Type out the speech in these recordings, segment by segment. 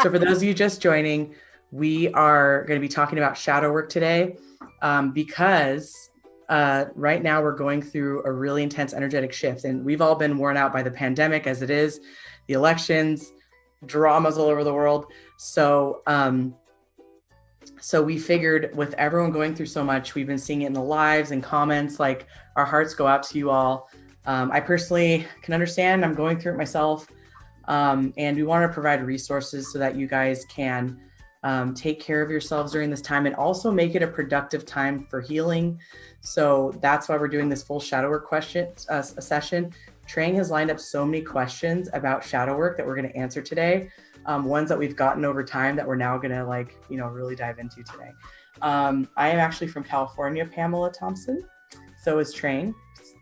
So for those of you just joining, we are going to be talking about shadow work today because right now we're going through a really intense energetic shift, and we've all been worn out by the pandemic as it is, the elections, dramas all over the world. So we figured with everyone going through so much, we've been seeing it in the lives and comments, like our hearts go out to you all. I personally can understand, I'm going through it myself. And we want to provide resources so that you guys can take care of yourselves during this time and also make it a productive time for healing. So that's why we're doing this full shadow work session. Trang has lined up so many questions about shadow work that we're going to answer today. Ones that we've gotten over time that we're now going to really dive into today. I am actually from California, Pamela Thompson. So is Trang.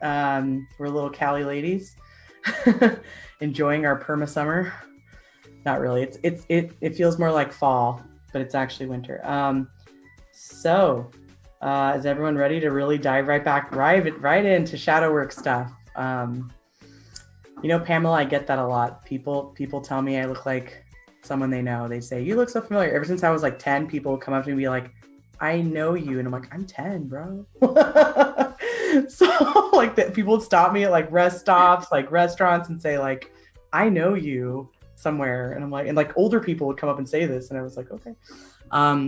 We're little Cali ladies enjoying our perma summer. Not really. It feels more like fall, but it's actually winter. So is everyone ready to really dive right into shadow work stuff? Pamela, I get that a lot. People tell me I look like someone they know. They say, you look so familiar. Ever since I was like 10, people come up to me and be like, I know you. And I'm like, I'm 10, bro. So like that, people would stop me at like rest stops, like restaurants, and say like, I know you somewhere. And I'm like, and like older people would come up and say this. And I was like, okay.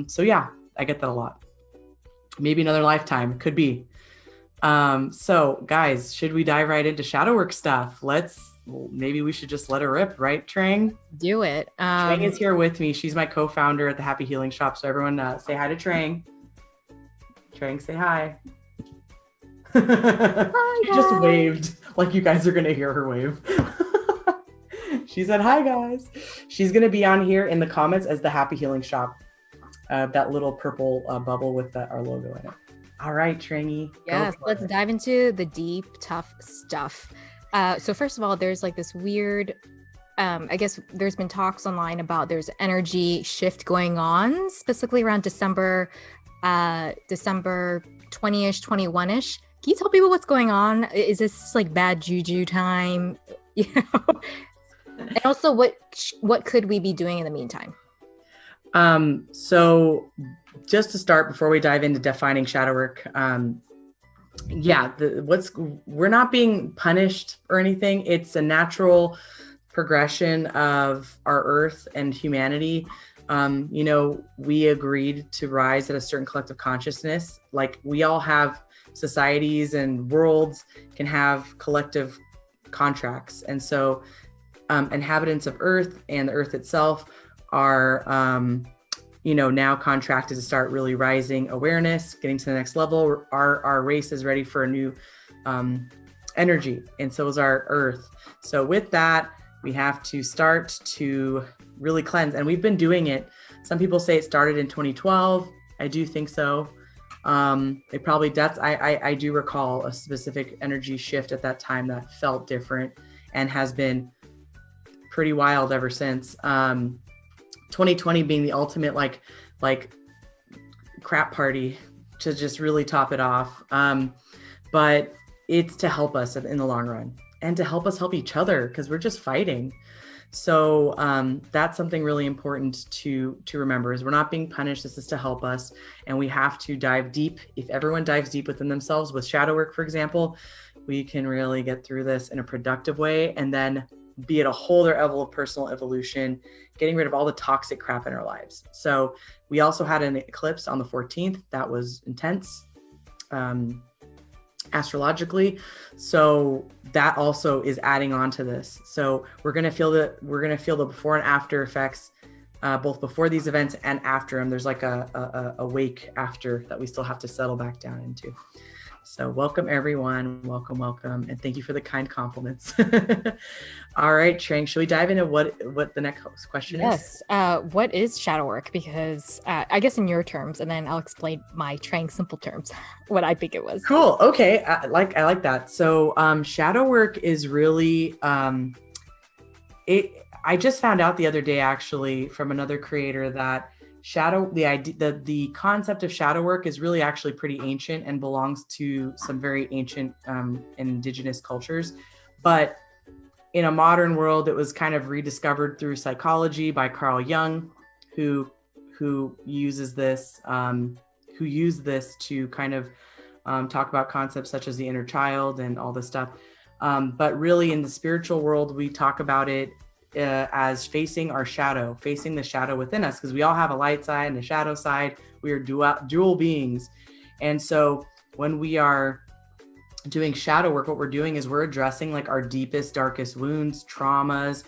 So yeah, I get that a lot. Maybe another lifetime, could be. So guys, should we dive right into shadow work stuff? Maybe we should just let her rip, right, Trang? Do it. Trang is here with me. She's my co-founder at the Happy Healing Shop. So everyone say hi to Trang. Trang, say hi. Hi, she just waved like you guys are going to hear her wave. She said, hi, guys. She's going to be on here in the comments as the Happy Healing Shop. That little purple bubble with our logo in it. All right, Trangy. Yes, let's dive into the deep, tough stuff. So first of all, there's like this weird, I guess there's been talks online about there's energy shift going on, specifically around December 20-ish, 21-ish. Can you tell people what's going on? Is this like bad juju time? And also what could we be doing in the meantime? So just to start, before we dive into defining shadow work, we're not being punished or anything. It's a natural progression of our earth and humanity. We agreed to rise at a certain collective consciousness. Like we all have societies and worlds can have collective contracts. And so inhabitants of earth and the earth itself are, now contracted to start really rising awareness, getting to the next level. Our race is ready for a new energy, and so is our earth. So with that, we have to start to really cleanse, and we've been doing it. Some people say it started in 2012. I do think so. I do recall a specific energy shift at that time that felt different and has been pretty wild ever since. 2020 being the ultimate like crap party to just really top it off. But it's to help us in the long run and to help us help each other, because we're just fighting. So that's something really important to remember, is we're not being punished. This is to help us, and we have to dive deep. If everyone dives deep within themselves with shadow work, for example, we can really get through this in a productive way, and then be at a whole other level of personal evolution, getting rid of all the toxic crap in our lives. So we also had an eclipse on the 14th. That was intense astrologically. So that also is adding on to this. So we're going to feel the before and after effects, both before these events and after them. There's like a wake after that we still have to settle back down into. So welcome everyone, welcome, and thank you for the kind compliments. All right, Trang, should we dive into what the next question is? Yes, what is shadow work? Because I guess in your terms, and then I'll explain my Trang simple terms, what I think it was. Cool, okay, I like that. So shadow work is really, I just found out the other day actually from another creator that the concept of shadow work is really actually pretty ancient and belongs to some very ancient indigenous cultures. But in a modern world, it was kind of rediscovered through psychology by Carl Jung, who uses this, who used this to kind of talk about concepts such as the inner child and all this stuff. But really in the spiritual world, we talk about it as facing our shadow, facing the shadow within us, because we all have a light side and a shadow side. We are dual beings. And so when we are doing shadow work, what we're doing is we're addressing like our deepest, darkest wounds, traumas,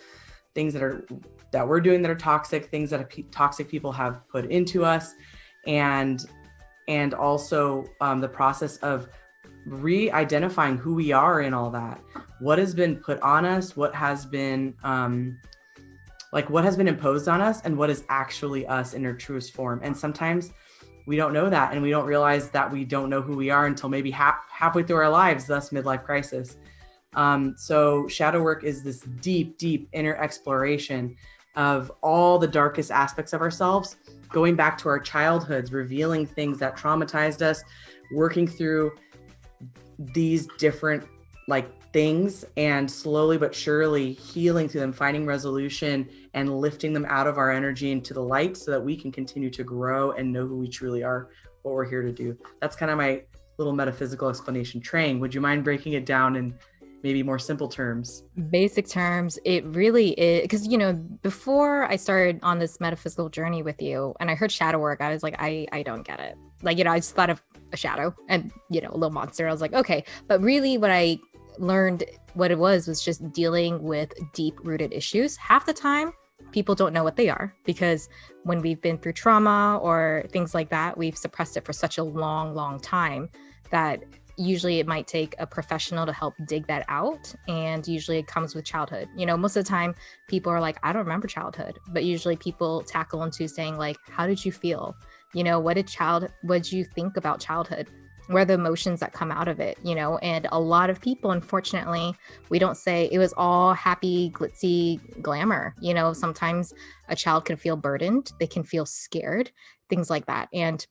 things that we're doing that are toxic, things that toxic people have put into us, and also the process of re-identifying who we are in all that, what has been put on us, what has been imposed on us, and what is actually us in our truest form. And sometimes we don't know that, and we don't realize that we don't know who we are until maybe halfway through our lives, thus midlife crisis. So shadow work is this deep, deep inner exploration of all the darkest aspects of ourselves, going back to our childhoods, revealing things that traumatized us, working through these different things, and slowly but surely healing through them, finding resolution and lifting them out of our energy into the light so that we can continue to grow and know who we truly are, what we're here to do. That's kind of my little metaphysical explanation. Trang, would you mind breaking it down in maybe more simple terms? Basic terms, it really is, because, before I started on this metaphysical journey with you and I heard shadow work, I was like, I don't get it. I just thought of a shadow and, a little monster. I was like, okay. But really what I learned what it was just dealing with deep rooted issues. Half the time people don't know what they are, because when we've been through trauma or things like that, we've suppressed it for such a long time that usually it might take a professional to help dig that out. And usually it comes with childhood. Most of the time people are like, I don't remember childhood, but usually people tackle into saying like, how did you feel? What did you think about childhood? What are the emotions that come out of it? And a lot of people, unfortunately, we don't say it was all happy, glitzy glamour. Sometimes a child can feel burdened. They can feel scared, things like that. And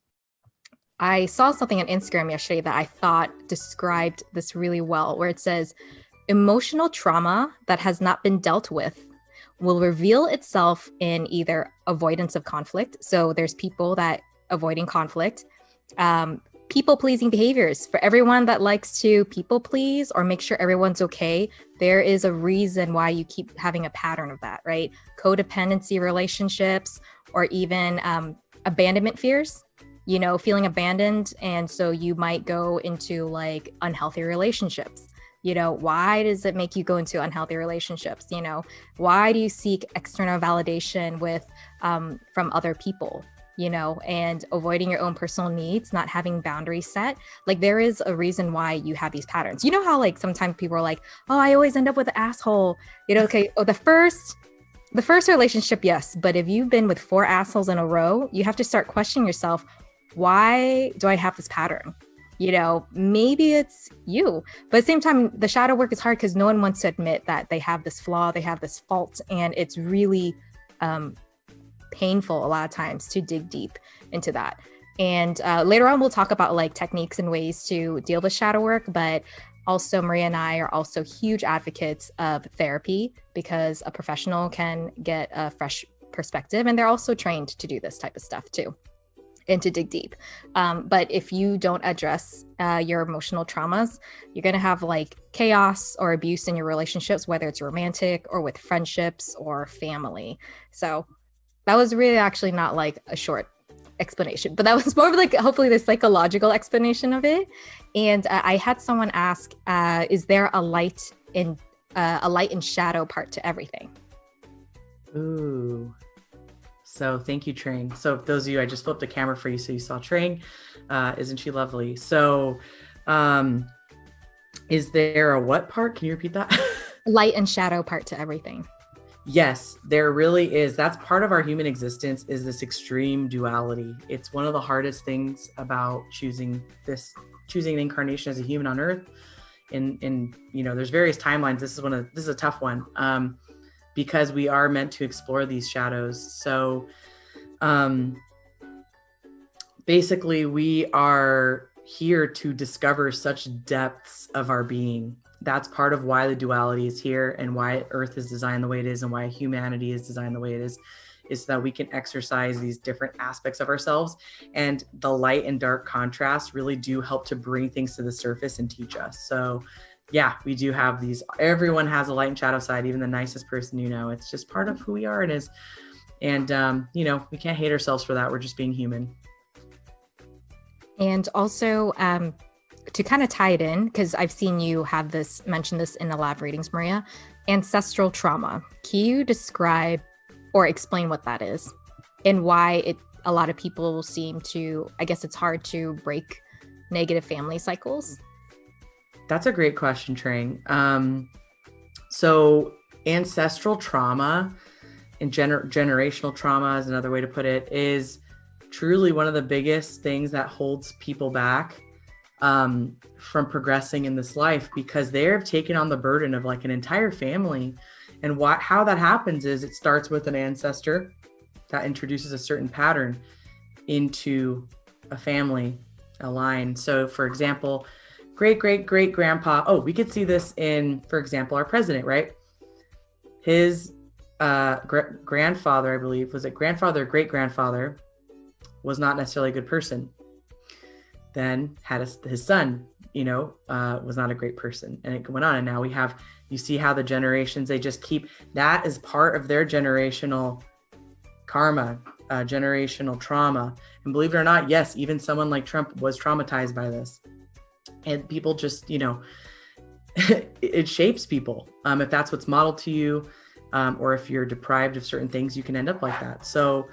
I saw something on Instagram yesterday that I thought described this really well, where it says, emotional trauma that has not been dealt with will reveal itself in either avoidance of conflict. So there's people that avoiding conflict, people-pleasing behaviors. For everyone that likes to people please or make sure everyone's okay, there is a reason why you keep having a pattern of that, right? Codependency relationships, or even abandonment fears, feeling abandoned. And so you might go into unhealthy relationships. Why does it make you go into unhealthy relationships? Why do you seek external validation from other people? And avoiding your own personal needs, not having boundaries set. There is a reason why you have these patterns. How sometimes people are like, oh, I always end up with an asshole. Okay, the first relationship, yes. But if you've been with 4 assholes in a row, you have to start questioning yourself, why do I have this pattern? Maybe it's you. But at the same time, the shadow work is hard because no one wants to admit that they have this flaw, they have this fault, and it's really painful a lot of times to dig deep into that. And later on, we'll talk about techniques and ways to deal with shadow work. But also, Maria and I are also huge advocates of therapy, because a professional can get a fresh perspective, and they're also trained to do this type of stuff too, and to dig deep. But if you don't address your emotional traumas, you're going to have chaos or abuse in your relationships, whether it's romantic or with friendships or family. So that was really actually not a short explanation, but that was more of hopefully the psychological explanation of it. And I had someone ask, is there a light and shadow part to everything? Ooh. So thank you, Trang. So those of you, I just flipped the camera for you so you saw Trang. Isn't she lovely? So is there a what part? Can you repeat that? Light and shadow part to everything. Yes, there really is. That's part of our human existence, is this extreme duality. It's one of the hardest things about choosing an incarnation as a human on Earth. And there's various timelines. This is a tough one. Because we are meant to explore these shadows. So basically we are here to discover such depths of our being. that's part of why the duality is here and why Earth is designed the way it is and why humanity is designed the way it is so that we can exercise these different aspects of ourselves. And the light and dark contrast really do help to bring things to the surface and teach us. So yeah, we do have these, everyone has a light and shadow side, even the nicest person, you know, it's just part of who we are and is. And, you know, we can't hate ourselves for that. We're just being human. And also, to kind of tie it in, because I've seen you have this, mention this in the lab readings, Maria, ancestral trauma. Can you describe or explain what that is and why a lot of people seem to, I guess it's hard to break negative family cycles? That's a great question, Trang. So ancestral trauma and generational trauma is another way to put it, is truly one of the biggest things that holds people back from progressing in this life, because they have taken on the burden of like an entire family. And how that happens is it starts with an ancestor that introduces a certain pattern into a family, a line. So for example, great grandpa, we could see this in, for example, our president, right? His grandfather, I believe, was it grandfather or great grandfather, was not necessarily a good person. Then had his son, you know, was not a great person, and it went on. And now you see how the generations, they just keep, that is part of their generational karma, generational trauma. And believe it or not, yes, even someone like Trump was traumatized by this. And people just, you know, it shapes people. If that's what's modeled to you, or if you're deprived of certain things, you can end up like that. So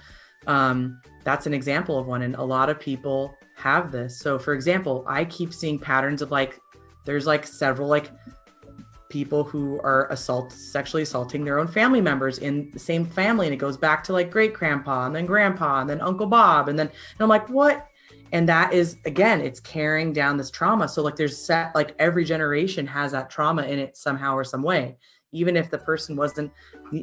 that's an example of one. And a lot of people have this. So for example, I keep seeing patterns of like, there's like several like people who are sexually assaulting their own family members in the same family. And it goes back to like great grandpa and then grandpa and then Uncle Bob. And I'm like, what? And that is, again, it's carrying down this trauma. So like like every generation has that trauma in it somehow or some way, even if the person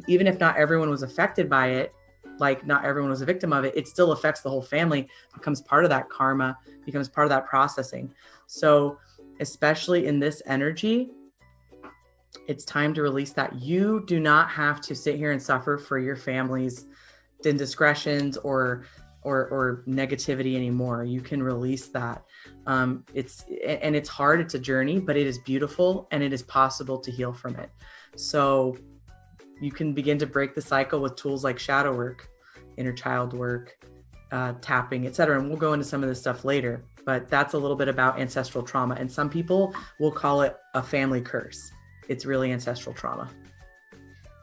even if not everyone was affected by it, like not everyone was a victim of it, it still affects the whole family, becomes part of that karma, becomes part of that processing. So especially in this energy, it's time to release that. You do not have to sit here and suffer for your family's indiscretions or negativity anymore. You can release that. It's hard, it's a journey, but it is beautiful and it is possible to heal from it. So you can begin to break the cycle with tools like shadow work, inner child work, tapping, etc. And we'll go into some of this stuff later, but that's a little bit about ancestral trauma. And some people will call it a family curse. It's really ancestral trauma.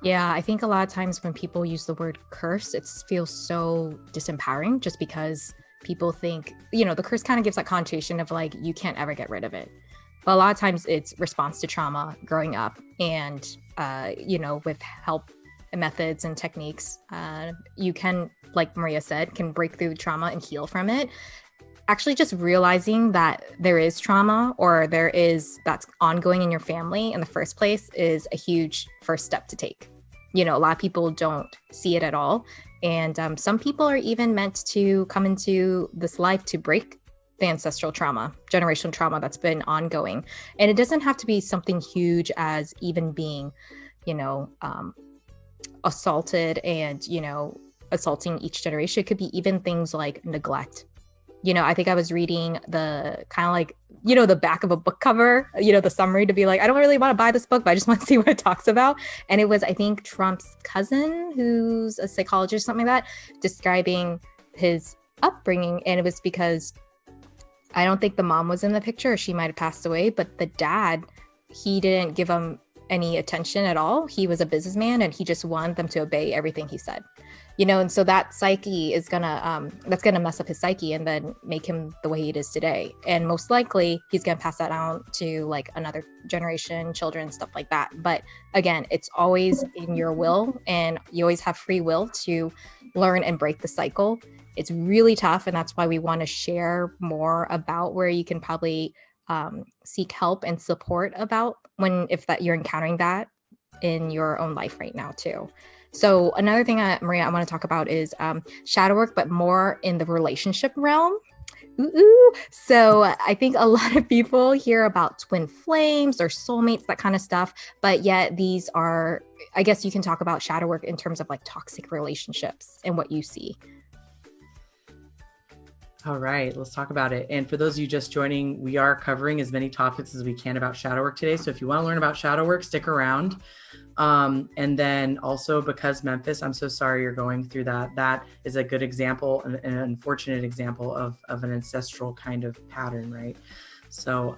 Yeah, I think a lot of times when people use the word curse, it feels so disempowering just because people think, you know, the curse kind of gives that connotation of like, you can't ever get rid of it. But a lot of times it's response to trauma growing up. And, you know, with help and methods and techniques, you can, like Maria said, can break through trauma and heal from it. Actually just realizing that there is trauma or that's ongoing in your family in the first place is a huge first step to take. You know, a lot of people don't see it at all. And some people are even meant to come into this life to break the ancestral trauma, generational trauma that's been ongoing. And it doesn't have to be something huge as even being, you know, assaulted and, you know, assaulting each generation. It could be even things like neglect. You know, I think I was reading the kind of like, you know, the back of a book cover, you know, the summary to be like, I don't really want to buy this book, but I just want to see what it talks about. And it was, I think, Trump's cousin, who's a psychologist, something like that, describing his upbringing. And it was because I don't think the mom was in the picture, or she might have passed away, but the dad, he didn't give him any attention at all. He was a businessman and he just wanted them to obey everything he said. You know, and so that psyche is that's gonna mess up his psyche and then make him the way he is today. And most likely he's gonna pass that on to like another generation, children, stuff like that. But again, it's always in your will and you always have free will to learn and break the cycle. It's really tough. And that's why we want to share more about where you can probably seek help and support about if you're encountering that in your own life right now too. So another thing, Maria, I want to talk about is shadow work, but more in the relationship realm. So I think a lot of people hear about twin flames or soulmates, that kind of stuff, but yet these are, I guess you can talk about shadow work in terms of like toxic relationships and what you see. All right, let's talk about it. And for those of you just joining, we are covering as many topics as we can about shadow work today. So if you want to learn about shadow work, stick around. And then also, because Memphis, I'm so sorry you're going through that. That is a good example, an unfortunate example of an ancestral kind of pattern, right? So,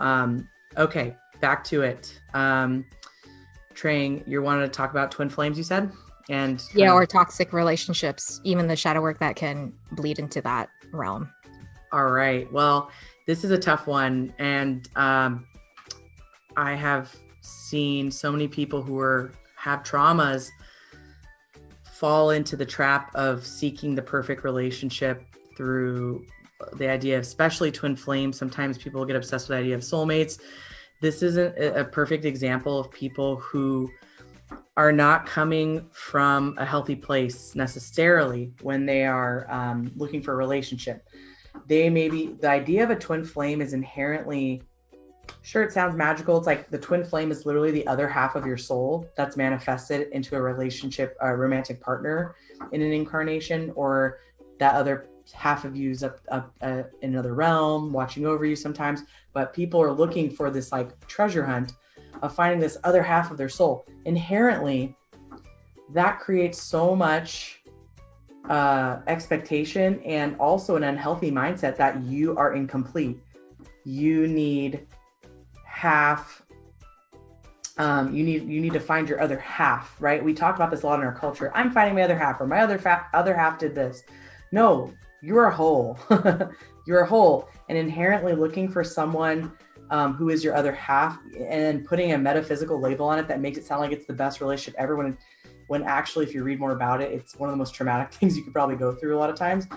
okay, back to it. Trang, you wanted to talk about twin flames, you said? And yeah, or toxic relationships, even the shadow work that can bleed into that realm. All right. Well, this is a tough one. And I have seen so many people who have traumas fall into the trap of seeking the perfect relationship through the idea of, especially twin flames. Sometimes people get obsessed with the idea of soulmates. This isn't a perfect example of people who are not coming from a healthy place necessarily when they are looking for a relationship. The idea of a twin flame is inherently, sure, it sounds magical. It's like the twin flame is literally the other half of your soul that's manifested into a relationship, a romantic partner in an incarnation, or that other half of you is up in another realm watching over you sometimes. But people are looking for this like treasure hunt of finding this other half of their soul. Inherently, that creates so much expectation and also an unhealthy mindset that you are incomplete. You need half. You need to find your other half, right? We talk about this a lot in our culture. I'm finding my other half, or my other half did this. No, you're a whole. You're a whole, and inherently looking for someone who is your other half, and putting a metaphysical label on it that makes it sound like it's the best relationship ever, when actually, if you read more about it, it's one of the most traumatic things you could probably go through a lot of times,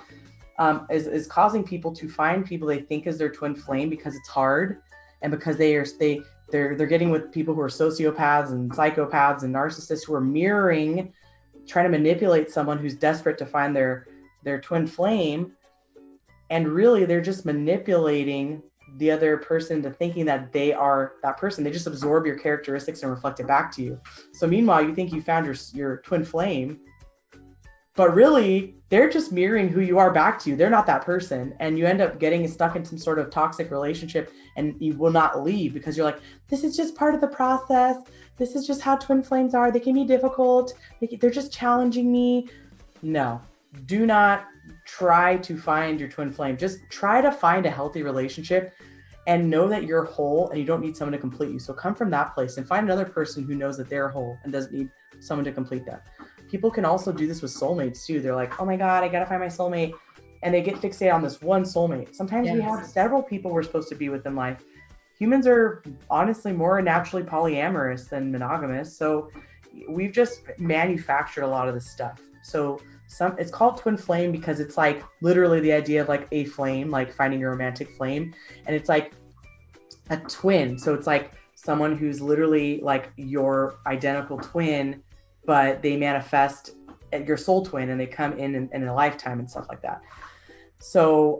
is causing people to find people they think is their twin flame because it's hard, and because they're getting with people who are sociopaths and psychopaths and narcissists who are trying to manipulate someone who's desperate to find their twin flame. And really, they're just manipulating the other person to thinking that they are that person. They just absorb your characteristics and reflect it back to you. So meanwhile, you think you found your twin flame, but really they're just mirroring who you are back to you. They're not that person. And you end up getting stuck in some sort of toxic relationship, and you will not leave because you're like, this is just part of the process. This is just how twin flames are. They can be difficult. They're just challenging me. No, do not try to find your twin flame. Just try to find a healthy relationship and know that you're whole and you don't need someone to complete you. So come from that place and find another person who knows that they're whole and doesn't need someone to complete them. People can also do this with soulmates too. They're like, oh my God, I got to find my soulmate. And they get fixated on this one soulmate. Sometimes we have several people we're supposed to be with in life. Humans are honestly more naturally polyamorous than monogamous. So we've just manufactured a lot of this stuff. So it's called twin flame because it's like literally the idea of like a flame, like finding your romantic flame. And it's like a twin. So it's like someone who's literally like your identical twin, but they manifest your soul twin and they come in a lifetime and stuff like that. So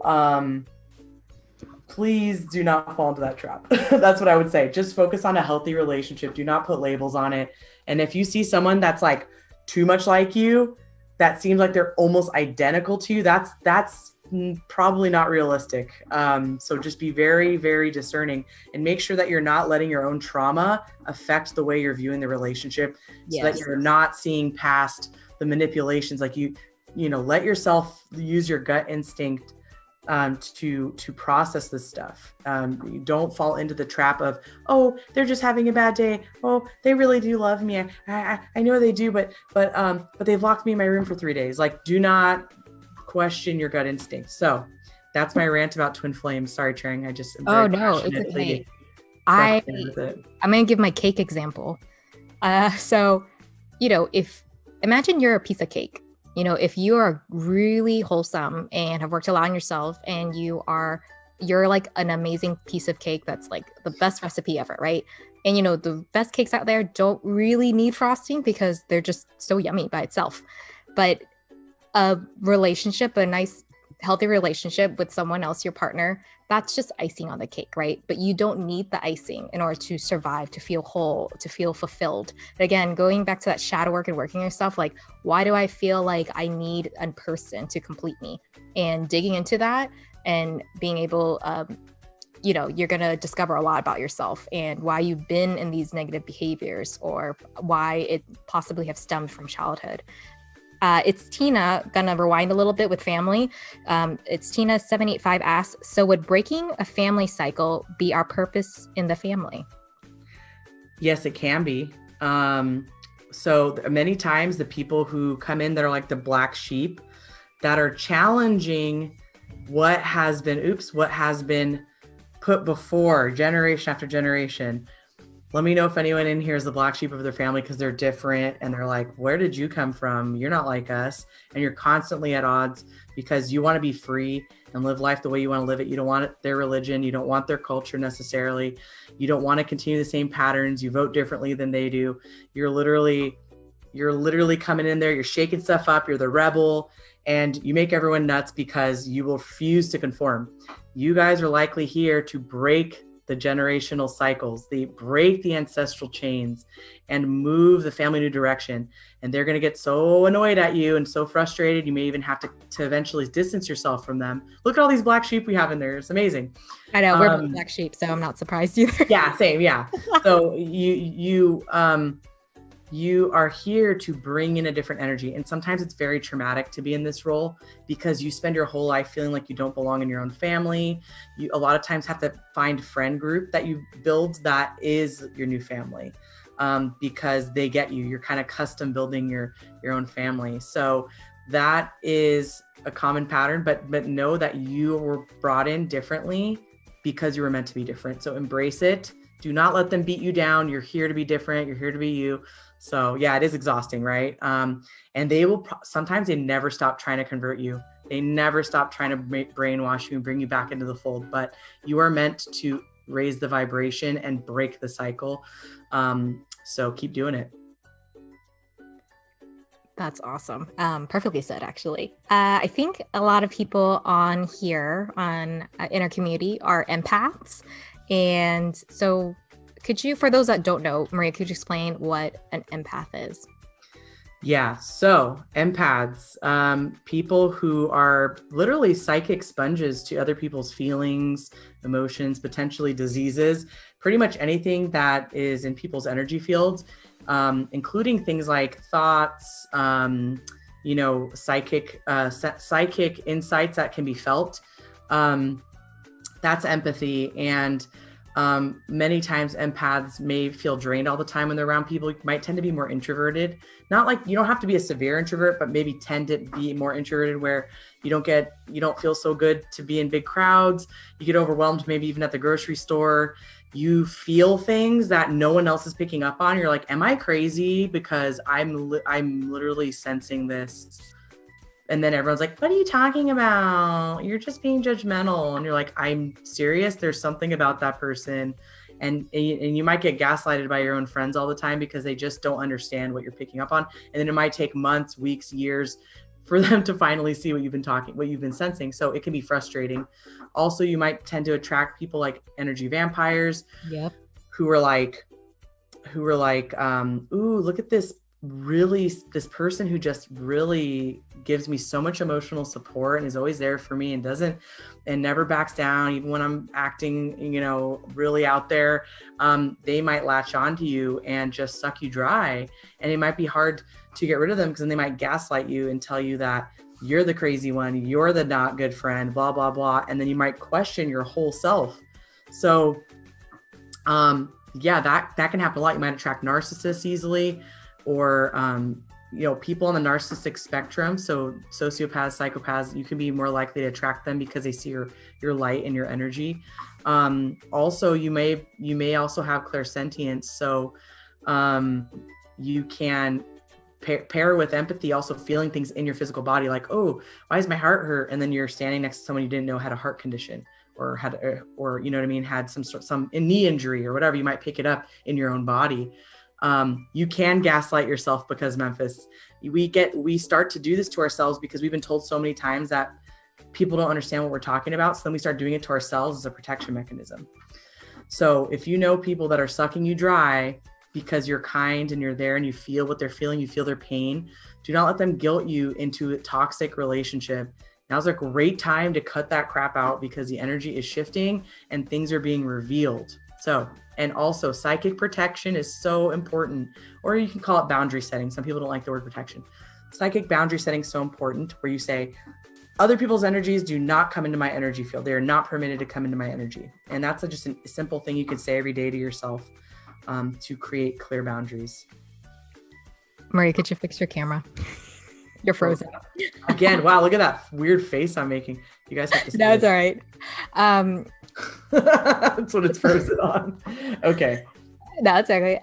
please do not fall into that trap. That's what I would say. Just focus on a healthy relationship. Do not put labels on it. And if you see someone that's like too much like you, that seems like they're almost identical to you, that's probably not realistic. So just be very, very discerning and make sure that you're not letting your own trauma affect the way you're viewing the relationship, so that you're not seeing past the manipulations. Like you let yourself use your gut instinct to process this stuff. You don't fall into the trap of, oh, they're just having a bad day. Oh, they really do love me. I know they do, but they've locked me in my room for 3 days. Like, do not question your gut instinct. So that's my rant about twin flames. Sorry, Trang. I just no, it's okay. I'm gonna give my cake example. So, imagine you're a piece of cake. If you are really wholesome and have worked a lot on yourself, and you're like an amazing piece of cake that's like the best recipe ever, right? And the best cakes out there don't really need frosting because they're just so yummy by itself. But a relationship, a nice healthy relationship with someone else, your partner, that's just icing on the cake, right? But you don't need the icing in order to survive, to feel whole, to feel fulfilled. But again, going back to that shadow work and working yourself, like, why do I feel like I need a person to complete me? And digging into that and being able, you're going to discover a lot about yourself and why you've been in these negative behaviors or why it possibly have stemmed from childhood. It's Tina, gonna rewind a little bit with family. It's Tina 785 asks, so would breaking a family cycle be our purpose in the family? Yes, it can be. So many times the people who come in that are like the black sheep that are challenging what has been put before generation after generation. Let me know if anyone in here is the black sheep of their family because they're different and they're like, where did you come from? You're not like us. And you're constantly at odds because you want to be free and live life the way you want to live it. You don't want their religion. You don't want their culture necessarily. You don't want to continue the same patterns. You vote differently than they do. You're literally coming in there. You're shaking stuff up. You're the rebel and you make everyone nuts because you will refuse to conform. You guys are likely here to break the generational cycles, they break the ancestral chains and move the family new direction. And they're going to get so annoyed at you and so frustrated. You may even have to eventually distance yourself from them. Look at all these black sheep we have in there. It's amazing. I know we're both black sheep, so I'm not surprised either. Yeah, same. Yeah. So you are here to bring in a different energy. And sometimes it's very traumatic to be in this role because you spend your whole life feeling like you don't belong in your own family. You a lot of times have to find a friend group that you build that is your new family because they get you. You're kind of custom building your own family. So that is a common pattern, but know that you were brought in differently because you were meant to be different. So embrace it. Do not let them beat you down. You're here to be different. You're here to be you. So yeah, it is exhausting, right? And they will, sometimes they never stop trying to convert you. They never stop trying to brainwash you and bring you back into the fold, but you are meant to raise the vibration and break the cycle. So keep doing it. That's awesome. Perfectly said, actually. I think a lot of people on here in our community are empaths. And so could you, for those that don't know, Maria, could you explain what an empath is? Yeah. So empaths, people who are literally psychic sponges to other people's feelings, emotions, potentially diseases, pretty much anything that is in people's energy fields, including things like thoughts, psychic insights that can be felt. That's empathy. And many times empaths may feel drained all the time when they're around people. You might tend to be more introverted. Not like you don't have to be a severe introvert, but maybe tend to be more introverted where you don't feel so good to be in big crowds. You get overwhelmed maybe even at the grocery store. You feel things that no one else is picking up on. You're like, am I crazy? Because I'm literally sensing this. And then everyone's like, what are you talking about? You're just being judgmental. And you're like, I'm serious. There's something about that person. And you might get gaslighted by your own friends all the time because they just don't understand what you're picking up on. And then it might take months, weeks, years for them to finally see what you've been sensing. So it can be frustrating. Also, you might tend to attract people like energy vampires. Yep. who are like, ooh, look at this person who just really gives me so much emotional support and is always there for me and never backs down even when I'm acting, really out there. They might latch onto you and just suck you dry. And it might be hard to get rid of them because then they might gaslight you and tell you that you're the crazy one, you're the not good friend, blah, blah, blah. And then you might question your whole self. So, that can happen a lot. You might attract narcissists easily, or people on the narcissistic spectrum. So sociopaths, psychopaths, you can be more likely to attract them because they see your light and your energy. Also, you may also have clairsentience. So you can pair with empathy, also feeling things in your physical body, like, oh, why does my heart hurt? And then you're standing next to someone you didn't know had a heart condition, or had some knee injury or whatever. You might pick it up in your own body. You can gaslight yourself because Memphis, we start to do this to ourselves because we've been told so many times that people don't understand what we're talking about. So then we start doing it to ourselves as a protection mechanism. So if you know people that are sucking you dry because you're kind and you're there and you feel what they're feeling, you feel their pain, do not let them guilt you into a toxic relationship. Now's a great time to cut that crap out because the energy is shifting and things are being revealed. So, and also psychic protection is so important, or you can call it boundary setting. Some people don't like the word protection. Psychic boundary setting is so important, where you say, other people's energies do not come into my energy field. They are not permitted to come into my energy. And that's just a simple thing you could say every day to yourself to create clear boundaries. Maria, could you fix your camera? You're frozen. Again, wow, look at that weird face I'm making. You guys have to see That's all right. That's what it's frozen on. Okay. That's okay.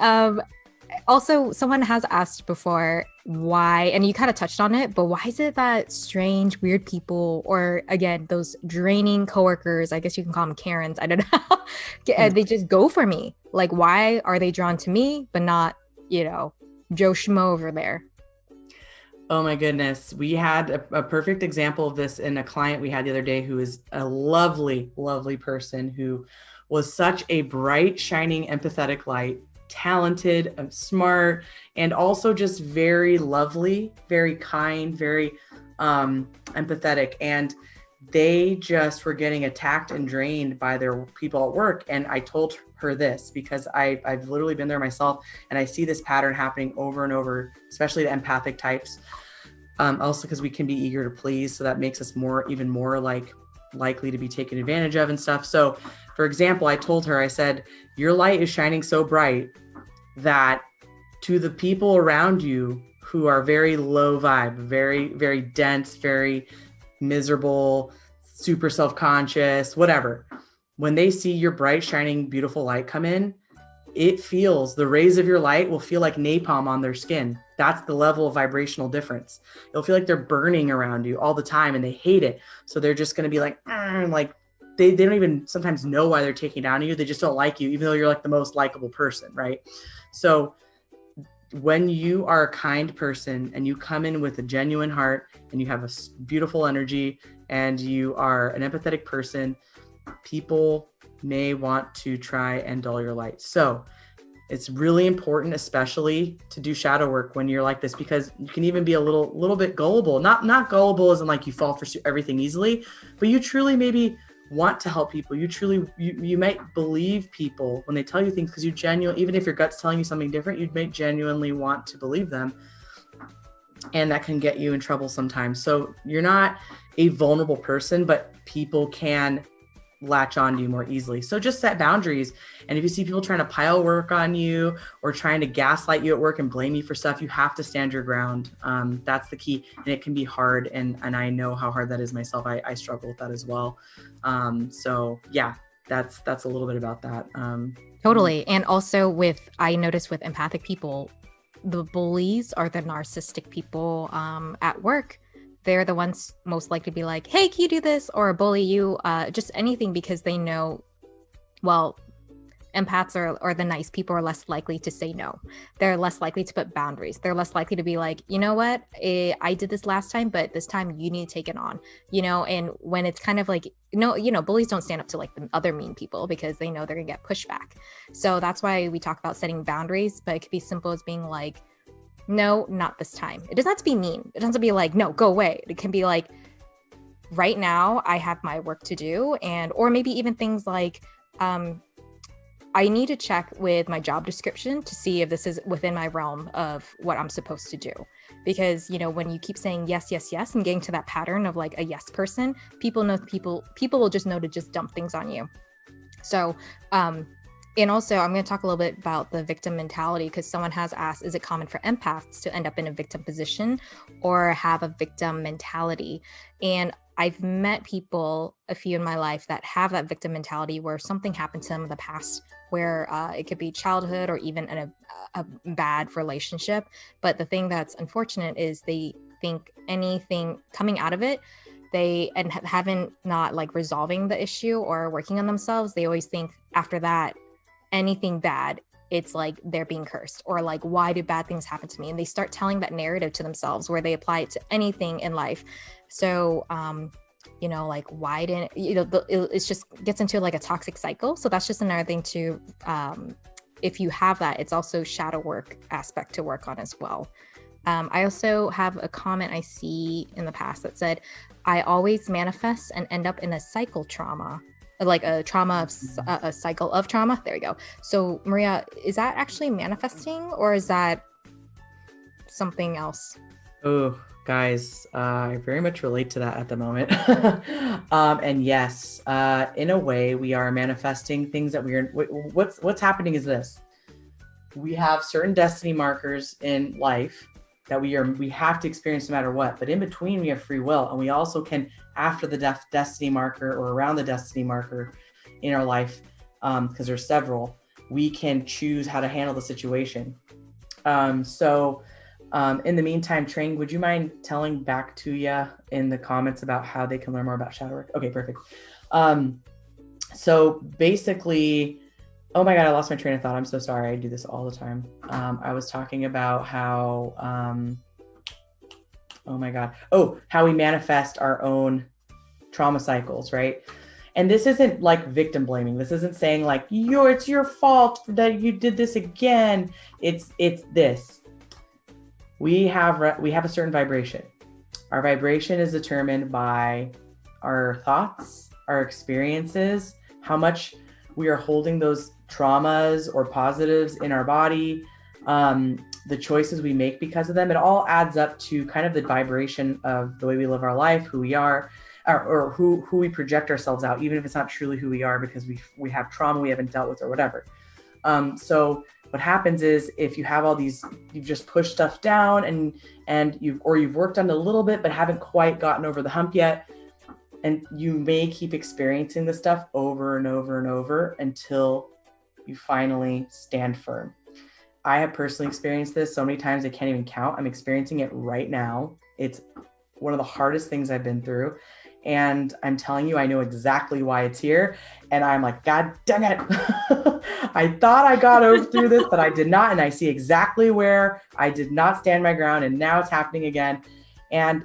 Also, someone has asked before why, and you kind of touched on it, but why is it that strange, weird people, or again, those draining coworkers, I guess you can call them Karens, I don't know, they just go for me? Like, why are they drawn to me, but not, Joe Schmo over there? Oh my goodness. We had a perfect example of this in a client we had the other day who is a lovely, lovely person who was such a bright, shining, empathetic light, talented, smart, and also just very lovely, very kind, very empathetic. And they just were getting attacked and drained by their people at work. And I told her this because I've literally been there myself, and I see this pattern happening over and over, especially the empathic types. Also because we can be eager to please. So that makes us even more likely to be taken advantage of and stuff. So for example, I told her, I said, your light is shining so bright that to the people around you who are very low vibe, very, very dense, very miserable, super self-conscious, whatever, when they see your bright, shining, beautiful light come in, the rays of your light will feel like napalm on their skin. That's the level of vibrational difference. It'll feel like they're burning around you all the time and they hate it. So they're just going to be like they don't even sometimes know why they're taking down on you. They just don't like you, even though you're like the most likable person, right? So when you are a kind person and you come in with a genuine heart and you have a beautiful energy and you are an empathetic person, people may want to try and dull your light. So it's really important, especially to do shadow work when you're like this, because you can even be a little bit gullible, not gullible as in like you fall for everything easily, but you truly maybe want to help people. You might believe people when they tell you things because you genuinely, even if your gut's telling you something different, you may genuinely want to believe them. And that can get you in trouble sometimes. So you're not a vulnerable person, but people can latch on to you more easily. So just set boundaries. And if you see people trying to pile work on you or trying to gaslight you at work and blame you for stuff, you have to stand your ground. That's the key. And it can be hard. And I know how hard that is myself. I struggle with that as well. So yeah, that's a little bit about that. Totally. And also I notice with empathic people, the bullies are the narcissistic people at work. They're the ones most likely to be like, hey, can you do this? Or bully you, just anything, because they know, well, empaths or the nice people are less likely to say no. They're less likely to put boundaries. They're less likely to be like, you know what, I did this last time, but this time you need to take it on, and when it's kind of like, bullies don't stand up to like the other mean people because they know they're gonna get pushback. So that's why we talk about setting boundaries, but it could be simple as being like, no, not this time. It doesn't have to be mean. It doesn't have to be like, no, go away. It can be like, right now I have my work to do. Or maybe even things like, I need to check with my job description to see if this is within my realm of what I'm supposed to do. Because, when you keep saying yes, yes, yes, and getting to that pattern of like a yes person, people will just know to just dump things on you. So, and also, I'm going to talk a little bit about the victim mentality, because someone has asked, is it common for empaths to end up in a victim position or have a victim mentality? And I've met people, a few in my life, that have that victim mentality where something happened to them in the past, where it could be childhood or even in a bad relationship. But the thing that's unfortunate is they think anything coming out of it, and haven't not like resolving the issue or working on themselves, they always think after that, anything bad, it's like they're being cursed, or like, why do bad things happen to me? And they start telling that narrative to themselves where they apply it to anything in life. So like why didn't, it's just gets into like a toxic cycle. So that's just another thing to, if you have that, it's also shadow work aspect to work on as well. I also have a comment I see in the past that said, I always manifest and end up in a cycle trauma, like a trauma of a cycle of trauma. There we go. So Maria, is that actually manifesting or is that something else? Oh, guys, I very much relate to that at the moment. And yes, in a way, we are manifesting things that what's happening is this. We have certain destiny markers in life that we have to experience no matter what. But in between, we have free will, and we also can, after the destiny marker or around the destiny marker in our life, because there's several, we can choose how to handle the situation. So in the meantime, Trang, would you mind telling back to ya in the comments about how they can learn more about shadow work? Okay, perfect. So basically, oh my God, I lost my train of thought. I'm so sorry. I do this all the time. I was talking about how, oh my God. Oh, how we manifest our own trauma cycles, right? And this isn't like victim blaming. This isn't saying like, it's your fault that you did this again. It's this. We have a certain vibration. Our vibration is determined by our thoughts, our experiences, how much we are holding those traumas or positives in our body, the choices we make because of them. It all adds up to kind of the vibration of the way we live our life, who we are, or who we project ourselves out, even if it's not truly who we are because we have trauma we haven't dealt with or whatever. So what happens is if you have all these, you've just pushed stuff down and you've worked on it a little bit, but haven't quite gotten over the hump yet. And you may keep experiencing this stuff over and over and over until you finally stand firm. I have personally experienced this so many times I can't even count. I'm experiencing it right now. It's one of the hardest things I've been through. And I'm telling you, I know exactly why it's here. And I'm like, God dang it. I thought I got through this, but I did not. And I see exactly where I did not stand my ground. And now it's happening again. And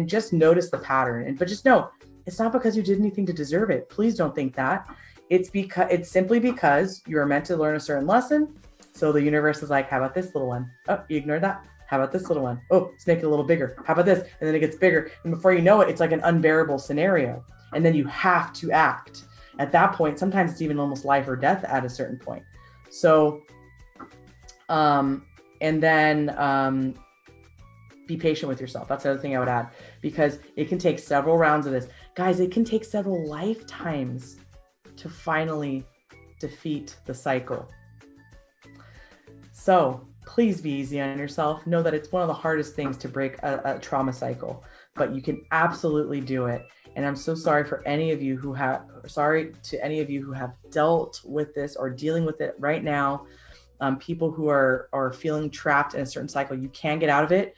just notice the pattern. But just know, it's not because you did anything to deserve it. Please don't think that. It's simply because you are meant to learn a certain lesson. So the universe is like, how about this little one? Oh, you ignored that. How about this little one? Oh, let's make it a little bigger. How about this? And then it gets bigger. And before you know it, it's like an unbearable scenario. And then you have to act. At that point, sometimes it's even almost life or death at a certain point. So, and then be patient with yourself. That's the other thing I would add, because it can take several rounds of this. Guys, it can take several lifetimes to finally defeat the cycle. So please be easy on yourself. Know that it's one of the hardest things to break a trauma cycle, but you can absolutely do it. And I'm so sorry to any of you who have dealt with this or dealing with it right now. People who are feeling trapped in a certain cycle, you can get out of it.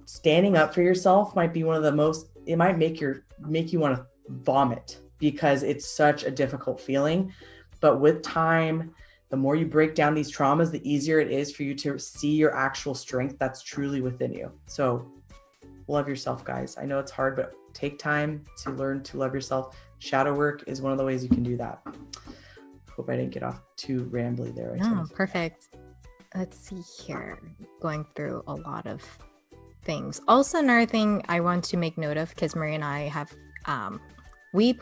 Standing up for yourself might be one of the most, it might make you want to vomit because it's such a difficult feeling. But with time, the more you break down these traumas, the easier it is for you to see your actual strength that's truly within you. So love yourself, guys. I know it's hard, but take time to learn to love yourself. Shadow work is one of the ways you can do that. Hope I didn't get off too rambly there. No, perfect. Let's see here. Going through a lot of things. Also, another thing I want to make note of, because Maria and I have, we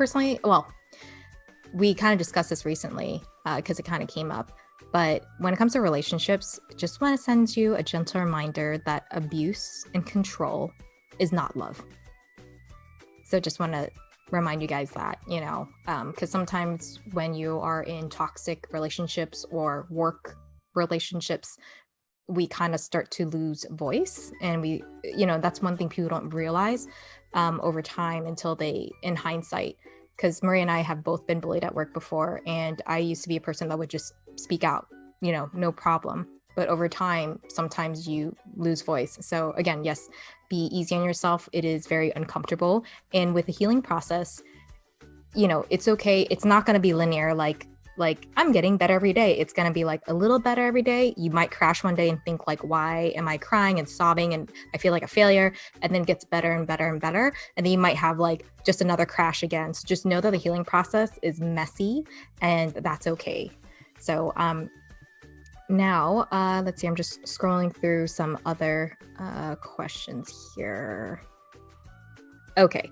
kind of discussed this recently because it kind of came up. But when it comes to relationships, just want to send you a gentle reminder that abuse and control is not love. So just want to remind you guys that, because sometimes when you are in toxic relationships or work relationships, we kind of start to lose voice. And we, that's one thing people don't realize over time until they, in hindsight, because Maria and I have both been bullied at work before. And I used to be a person that would just speak out, no problem. But over time, sometimes you lose voice. So again, yes, be easy on yourself. It is very uncomfortable. And with the healing process, it's okay. It's not going to be linear. Like like, I'm getting better every day. It's going to be like a little better every day. You might crash one day and think like, why am I crying and sobbing and I feel like a failure? And then it gets better and better and better. And then you might have like just another crash again. So just know that the healing process is messy and that's okay. So now let's see, I'm just scrolling through some other questions here. Okay.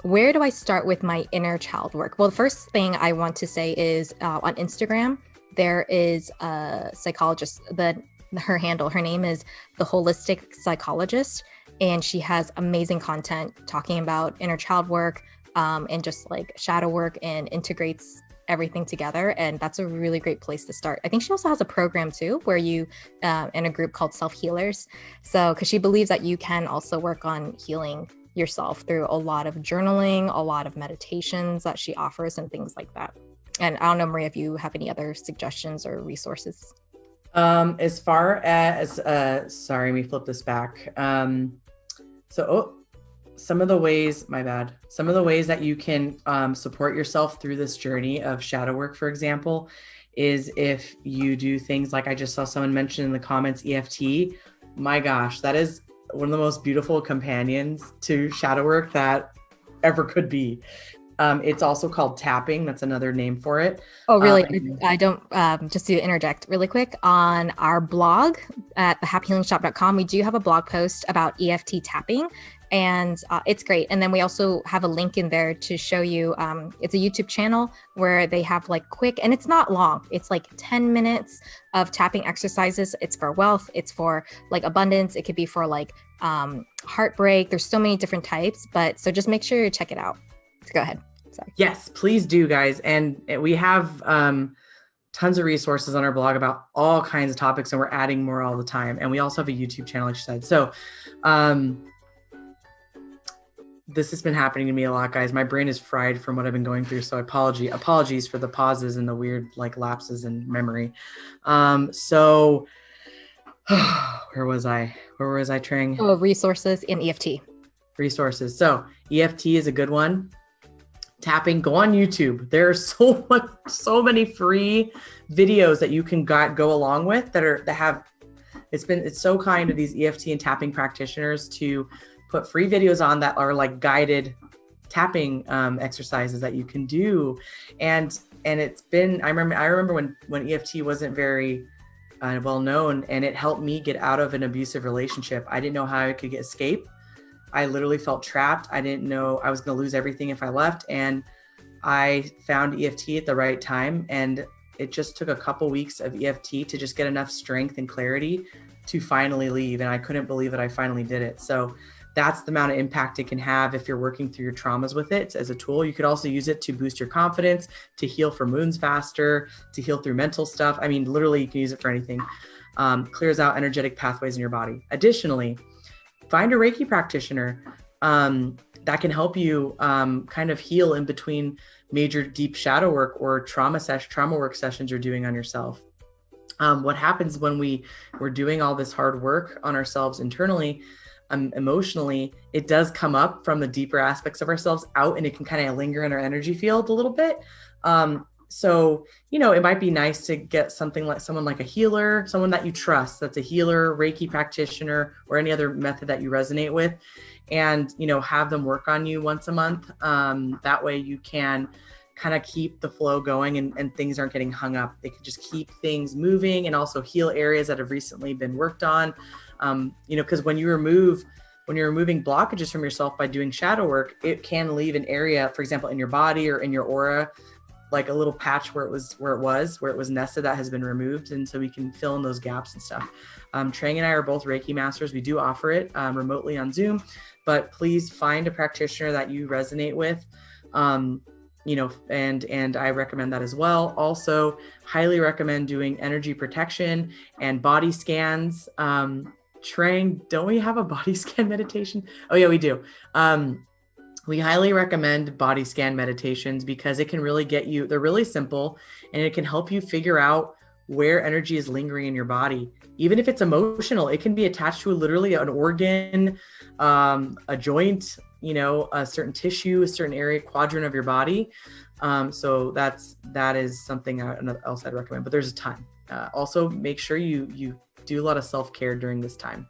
Where do I start with my inner child work? Well, the first thing I want to say is on Instagram, there is a psychologist, her name is The Holistic Psychologist, and she has amazing content talking about inner child work and just like shadow work, and integrates everything together. And that's a really great place to start. I think she also has a program too, where you in a group called Self Healers. So, because she believes that you can also work on healing yourself through a lot of journaling, a lot of meditations that she offers and things like that. And I don't know, Maria, if you have any other suggestions or resources. As far as, sorry, let me flip this back. Some of the ways that you can support yourself through this journey of shadow work, for example, is if you do things like I just saw someone mention in the comments, EFT. My gosh, that is one of the most beautiful companions to shadow work that ever could be. It's also called tapping. That's another name for it. Oh, really? I don't, just to interject really quick, on our blog at thehappyhealingshop.com, we do have a blog post about EFT tapping, and it's great. And then we also have a link in there to show you, it's a YouTube channel where they have like quick, and it's not long, it's like 10 minutes of tapping exercises. It's for wealth, it's for like abundance, it could be for like heartbreak. There's so many different types, but so just make sure you check it out. So go ahead. Sorry. Yes, please do, guys. And we have tons of resources on our blog about all kinds of topics, and we're adding more all the time. And we also have a YouTube channel, like you said. So this has been happening to me a lot, guys. My brain is fried from what I've been going through. So apologies for the pauses and the weird like lapses in memory. So where was I, Tring? Oh, resources in EFT. Resources. So EFT is a good one. Tapping, go on YouTube. There are so many free videos that you can go along with it's so kind of these EFT and tapping practitioners to put free videos on that are like guided tapping exercises that you can do. And it's been, I remember when EFT wasn't very well known, and it helped me get out of an abusive relationship. I didn't know how I could escape. I literally felt trapped. I didn't know I was going to lose everything if I left. And I found EFT at the right time. And it just took a couple weeks of EFT to just get enough strength and clarity to finally leave. And I couldn't believe that I finally did it. So that's the amount of impact it can have if you're working through your traumas with it as a tool. You could also use it to boost your confidence, to heal from wounds faster, to heal through mental stuff. I mean, literally you can use it for anything. Clears out energetic pathways in your body. Additionally, find a Reiki practitioner that can help you kind of heal in between major deep shadow work or trauma work sessions you're doing on yourself. What happens when we're doing all this hard work on ourselves internally, emotionally, it does come up from the deeper aspects of ourselves out, and it can kind of linger in our energy field a little bit. So, it might be nice to get someone like a healer, someone that you trust, that's a healer, Reiki practitioner, or any other method that you resonate with, and, have them work on you once a month. That way you can kind of keep the flow going and things aren't getting hung up. They can just keep things moving and also heal areas that have recently been worked on. Because when you're removing blockages from yourself by doing shadow work, it can leave an area, for example, in your body or in your aura, like a little patch where it was nested that has been removed. And so we can fill in those gaps and stuff. Trang and I are both Reiki masters. We do offer it remotely on Zoom, but please find a practitioner that you resonate with. And I recommend that as well. Also, highly recommend doing energy protection and body scans. Trang, don't we have a body scan meditation? Oh yeah, we do. We highly recommend body scan meditations because it can really they're really simple, and it can help you figure out where energy is lingering in your body. Even if it's emotional, it can be attached to literally an organ, a joint, a certain tissue, a certain area, quadrant of your body. So that is something else I'd recommend, but there's a ton. Also make sure you do a lot of self-care during this time.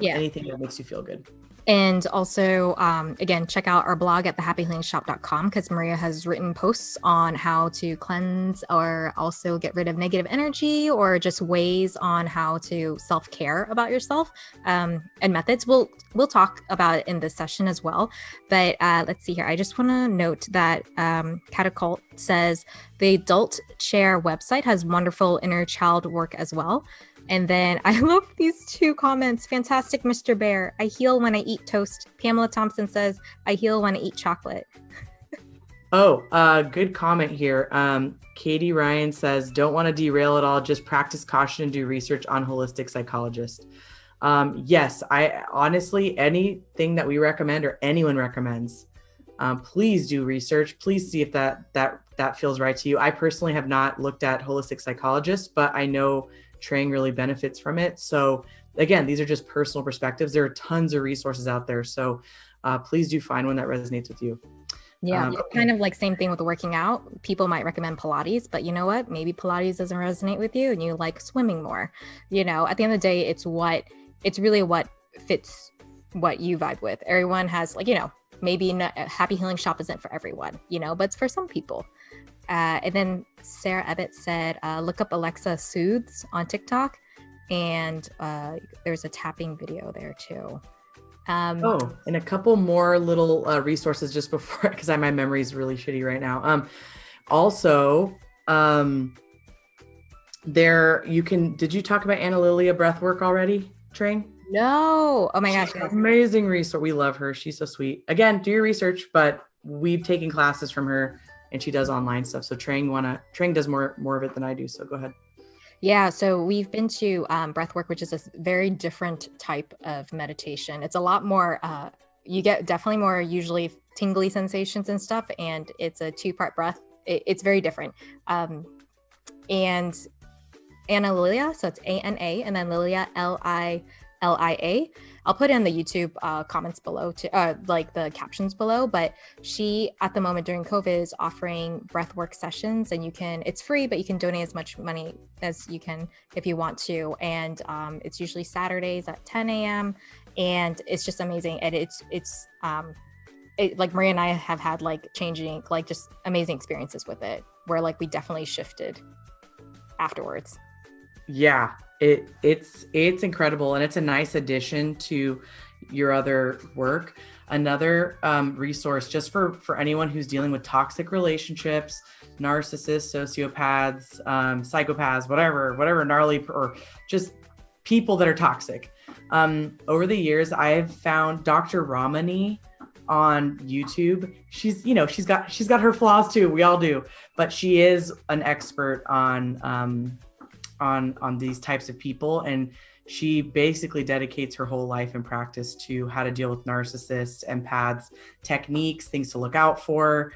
Anything that makes you feel good. And also, again, check out our blog at thehappyhealingshop.com, because Maria has written posts on how to cleanse or also get rid of negative energy, or just ways on how to self-care about yourself, and methods. We'll talk about it in this session as well. But let's see here. I just want to note that Catacult says the Adult Chair website has wonderful inner child work as well. And then I love these two comments. Fantastic, Mr. Bear. I heal when I eat toast. Pamela Thompson says, I heal when I eat chocolate. Good comment here. Katie Ryan says, don't want to derail at all. Just practice caution and do research on holistic psychologist. Yes, I honestly, anything that we recommend or anyone recommends, please do research. Please see if that feels right to you. I personally have not looked at holistic psychologists, but I know Trang really benefits from it. So again, these are just personal perspectives. There are tons of resources out there. So please do find one that resonates with you. Yeah, kind of like same thing with working out. People might recommend Pilates, but you know what? Maybe Pilates doesn't resonate with you and you like swimming more. You know, at the end of the day, it's really what fits what you vibe with. Everyone has maybe a Happy Healing Shop isn't for everyone, but it's for some people. And then Sarah Ebbett said, look up Alexa Soothes on TikTok. And there's a tapping video there too. And a couple more little resources just before, because my memory is really shitty right now. Did you talk about Anna Lilia breathwork already, Trang? No. Oh my gosh. Amazing resource. We love her. She's so sweet. Again, do your research, but we've taken classes from her and she does online stuff. So Trang does more of it than I do. So go ahead. Yeah, so we've been to breathwork, which is a very different type of meditation. It's a lot more, you get definitely more usually tingly sensations and stuff, and it's a 2-part breath. It's very different. And Anna Lilia, so it's ANA, and then Lilia, LILIA. I'll put in the YouTube comments below, like the captions below, but she at the moment during COVID is offering breathwork sessions, and it's free, but you can donate as much money as you can if you want to. And it's usually Saturdays at 10 a.m. and it's just amazing. And it's like Maria and I have had just amazing experiences with it, where we definitely shifted afterwards. Yeah, it's incredible, and it's a nice addition to your other work. Another resource just for anyone who's dealing with toxic relationships, narcissists, sociopaths, psychopaths, whatever gnarly, or just people that are toxic. Over the years, I've found Dr. Ramani on YouTube. She's got her flaws too. We all do, but she is an expert on these types of people, and she basically dedicates her whole life and practice to how to deal with narcissists, empaths, techniques, things to look out for.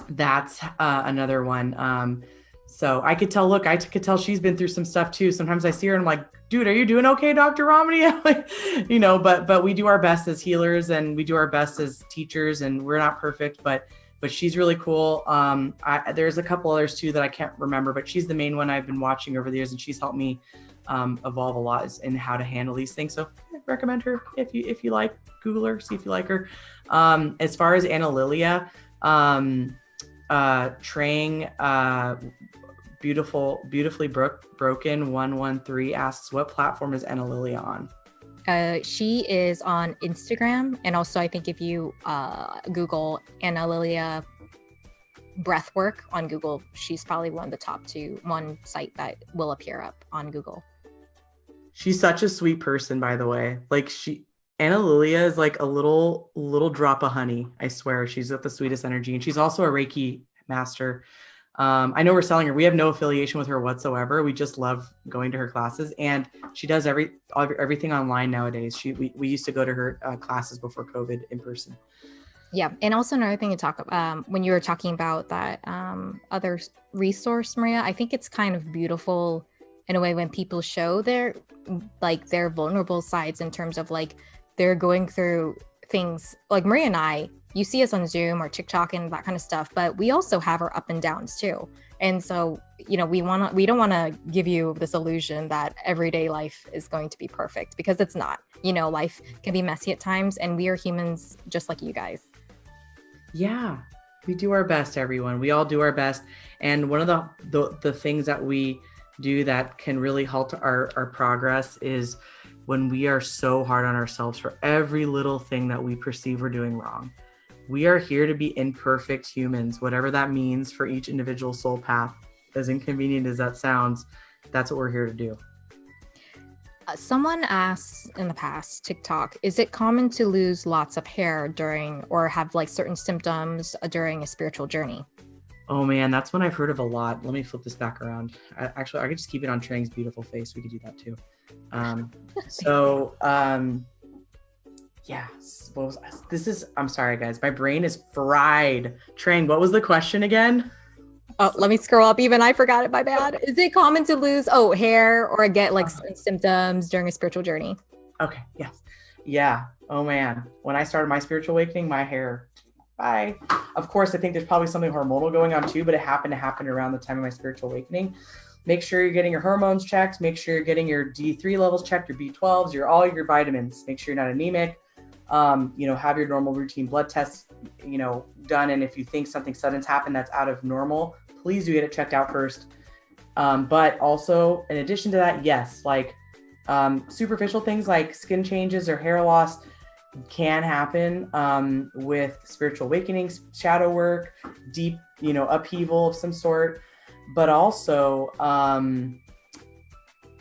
That's another one. So I could tell she's been through some stuff too. Sometimes I see her and I'm like, dude, are you doing okay, Dr. Romney? But we do our best as healers and we do our best as teachers, and we're not perfect, but she's really cool. There's a couple others too that I can't remember, but she's the main one I've been watching over the years, and she's helped me evolve a lot in how to handle these things. So I recommend her if you like. Google her, see if you like her. As far as Anna Lilia, Trang, beautifully broken 113 asks, what platform is Anna Lilia on? She is on Instagram, and also I think if you Google Anna Lilia breathwork on Google, she's probably one of the top one site that will appear up on Google. She's such a sweet person, by the way. Anna Lilia is like a little drop of honey. I swear, she's got the sweetest energy, and she's also a Reiki master. I know we're selling her. We have no affiliation with her whatsoever. We just love going to her classes, and she does everything online nowadays. We used to go to her classes before COVID in person. Yeah, and also another thing to talk about when you were talking about that other resource, Maria, I think it's kind of beautiful in a way when people show their vulnerable sides in terms of they're going through things. Like Maria and I you see us on Zoom or TikTok and that kind of stuff, but we also have our up and downs too. And so, we don't want to give you this illusion that everyday life is going to be perfect, because it's not. Life can be messy at times, and we are humans just like you guys. Yeah, we do our best, everyone. We all do our best. And one of the things that we do that can really halt our progress is when we are so hard on ourselves for every little thing that we perceive we're doing wrong. We are here to be imperfect humans, whatever that means for each individual soul path. As inconvenient as that sounds, that's what we're here to do. Someone asked in the past, TikTok, is it common to lose lots of hair during, or have like certain symptoms during a spiritual journey? Oh man, that's one I've heard of a lot. Let me flip this back around. I could just keep it on Trang's beautiful face. We could do that too. Yes. I'm sorry guys, my brain is fried. Trang, what was the question again? Oh, let me scroll up even. I forgot it, my bad. Is it common to lose hair or get like symptoms during a spiritual journey? Okay, yes. Yeah. Oh man. When I started my spiritual awakening, my hair, bye. Of course, I think there's probably something hormonal going on too, but it happened to happen around the time of my spiritual awakening. Make sure you're getting your hormones checked. Make sure you're getting your D3 levels checked, your B12s, all your vitamins. Make sure you're not anemic. Have your normal routine blood tests, done. And if you think something sudden's happened that's out of normal, please do get it checked out first. But also, in addition to that, yes, like superficial things like skin changes or hair loss can happen with spiritual awakenings, shadow work, deep, upheaval of some sort. But also,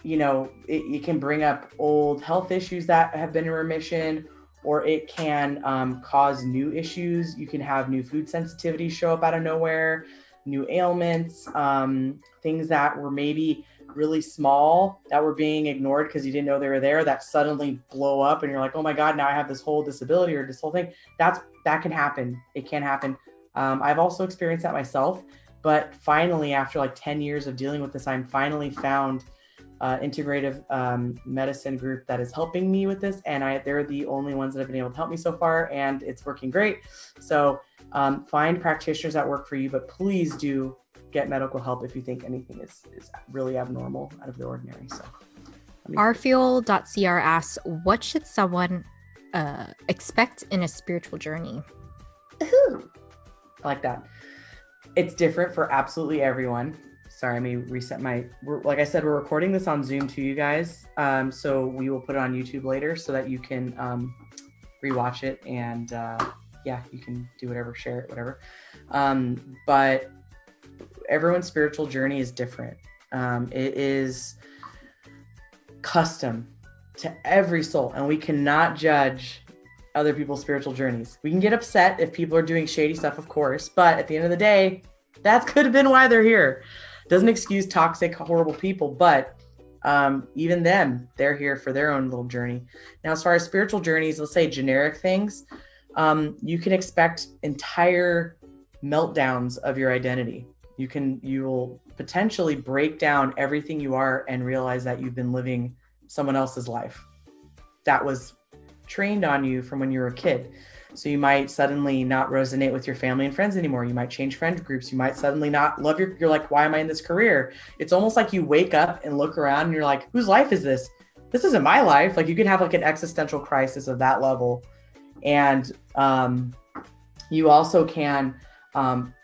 it can bring up old health issues that have been in remission, or it can cause new issues. You can have new food sensitivities show up out of nowhere, new ailments, things that were maybe really small that were being ignored because you didn't know they were there, that suddenly blow up and you're like, oh my God, now I have this whole disability or this whole thing. That can happen. It can happen. I've also experienced that myself. But finally, after like 10 years of dealing with this, I'm finally found integrative medicine group that is helping me with this. And they're the only ones that have been able to help me so far, and it's working great. So find practitioners that work for you, but please do get medical help if you think anything is really abnormal, out of the ordinary. So rfuel.cr asks, what should someone expect in a spiritual journey? Ooh, I like that. It's different for absolutely everyone. Sorry, let me reset like I said, we're recording this on Zoom to you guys. So we will put it on YouTube later so that you can rewatch it and you can do whatever, share it, whatever. But everyone's spiritual journey is different. It is custom to every soul, and we cannot judge other people's spiritual journeys. We can get upset if people are doing shady stuff, of course, but at the end of the day, that could have been why they're here. Doesn't excuse toxic, horrible people, but even them, they're here for their own little journey. Now, as far as spiritual journeys, let's say generic things, you can expect entire meltdowns of your identity. You will potentially break down everything you are and realize that you've been living someone else's life that was trained on you from when you were a kid. So you might suddenly not resonate with your family and friends anymore. You might change friend groups. You might suddenly not love you're like, why am I in this career? It's almost like you wake up and look around and you're like, whose life is this? This isn't my life. Like, you can have like an existential crisis of that level. And you also can,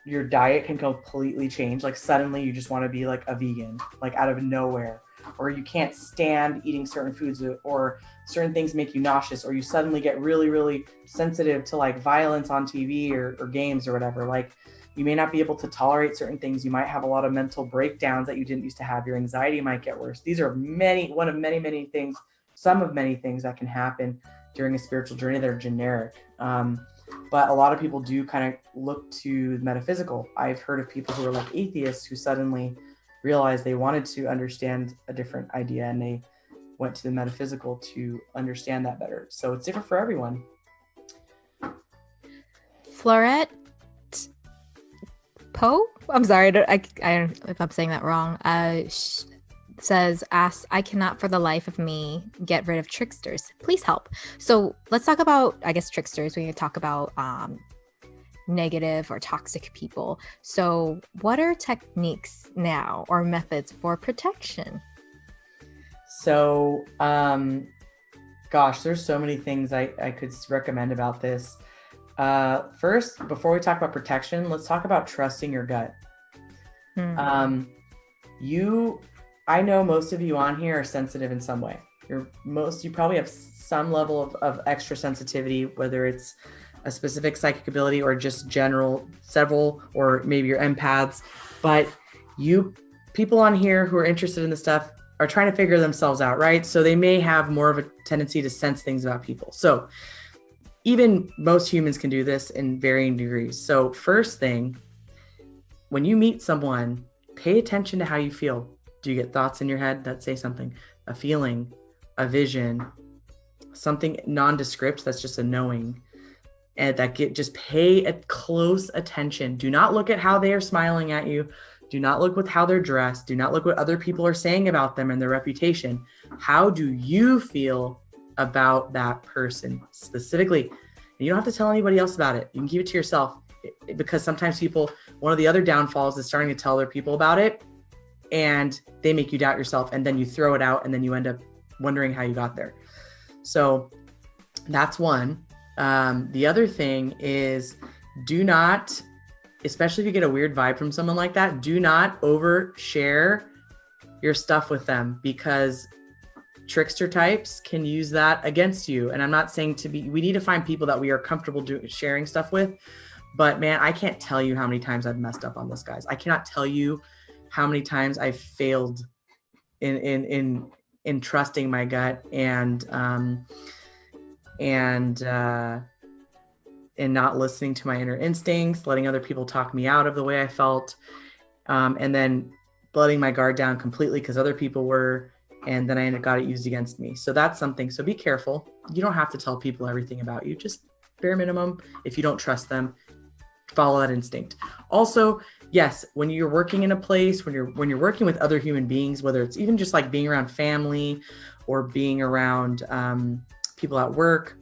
your diet can completely change. Like, suddenly you just want to be like a vegan, like out of nowhere, or you can't stand eating certain foods, or certain things make you nauseous, or you suddenly get really, really sensitive to like violence on TV or games or whatever. Like, you may not be able to tolerate certain things. You might have a lot of mental breakdowns that you didn't used to have. Your anxiety might get worse. These are one of many things, some of many things that can happen during a spiritual journey that are generic. But a lot of people do kind of look to the metaphysical. I've heard of people who are like atheists who suddenly realized they wanted to understand a different idea, and they went to the metaphysical to understand that better. So it's different for everyone. Florette Poe? I'm sorry, I don't if I'm saying that wrong. says, "Ask, I cannot for the life of me get rid of tricksters. Please help." So let's talk about, I guess, tricksters. We can talk about negative or toxic people. So what are techniques now or methods for protection? So, gosh, there's so many things I could recommend about this. First, before we talk about protection, let's talk about trusting your gut. I know most of you on here are sensitive in some way. You probably have some level of extra sensitivity, whether it's a specific psychic ability or just several, or maybe you're empaths. But people on here who are interested in this stuff are trying to figure themselves out, right? So they may have more of a tendency to sense things about people. So even most humans can do this in varying degrees. So first thing, when you meet someone, pay attention to how you feel. Do you get thoughts in your head that say something, a feeling, a vision, something nondescript that's just a knowing? And just pay a close attention. Do not look at how they are smiling at you. Do not look with how they're dressed. Do not look what other people are saying about them and their reputation. How do you feel about that person specifically? And you don't have to tell anybody else about it. You can keep it to yourself, because sometimes one of the other downfalls is starting to tell other people about it, and they make you doubt yourself, and then you throw it out, and then you end up wondering how you got there. So that's one. The other thing is, do not, especially if you get a weird vibe from someone like that, do not overshare your stuff with them, because trickster types can use that against you. And I'm not saying we need to find people that we are comfortable sharing stuff with, but man, I can't tell you how many times I've messed up on this, guys. I cannot tell you how many times I've failed in trusting my gut and not listening to my inner instincts, letting other people talk me out of the way I felt, and then letting my guard down completely because other people were, and then I got it used against me. So that's something. So be careful. You don't have to tell people everything about you. Just bare minimum. If you don't trust them, follow that instinct. Also, yes, when you're working in a place, when you're working with other human beings, whether it's even just like being around family or being around people at work,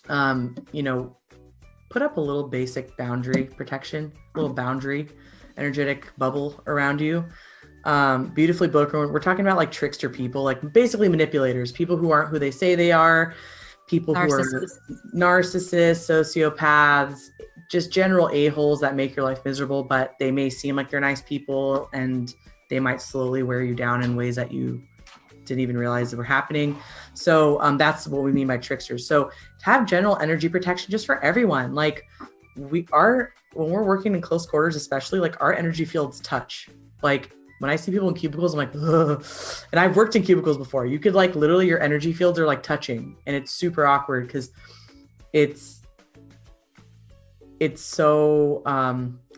put up a little basic boundary protection, little boundary, energetic bubble around you. Beautifully broken. We're talking about like trickster people, like basically manipulators, people who aren't who they say they are, people who are narcissists, sociopaths, just general a-holes that make your life miserable, but they may seem like they're nice people, and they might slowly wear you down in ways that you didn't even realize that were happening. So that's what we mean by tricksters. So to have general energy protection just for everyone, like when we're working in close quarters, especially, like our energy fields touch. Like when I see people in cubicles, I'm like, ugh. And I've worked in cubicles before. You could like literally your energy fields are like touching, and it's super awkward because it's so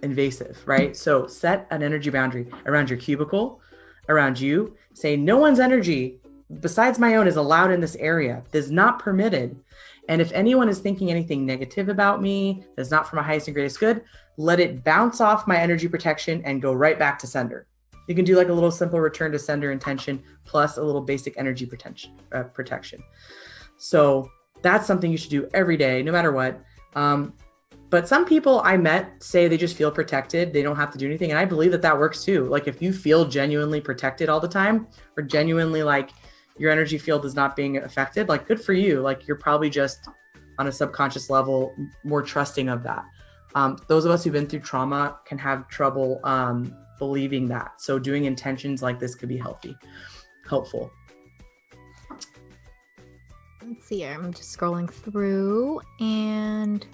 invasive, right? So set an energy boundary around your cubicle, around you. Say no one's energy besides my own is allowed in this area. Is not permitted. And if anyone is thinking anything negative about me that's not for my highest and greatest good, let it bounce off my energy protection and go right back to sender. You can do like a little simple return to sender intention plus a little basic energy protection. So that's something you should do every day, no matter what. But some people I met say they just feel protected. They don't have to do anything. And I believe that works too. Like if you feel genuinely protected all the time, or genuinely like your energy field is not being affected, like good for you. Like you're probably just on a subconscious level more trusting of that. Those of us who've been through trauma can have trouble believing that. So doing intentions like this could be helpful. Let's see here. I'm just scrolling through and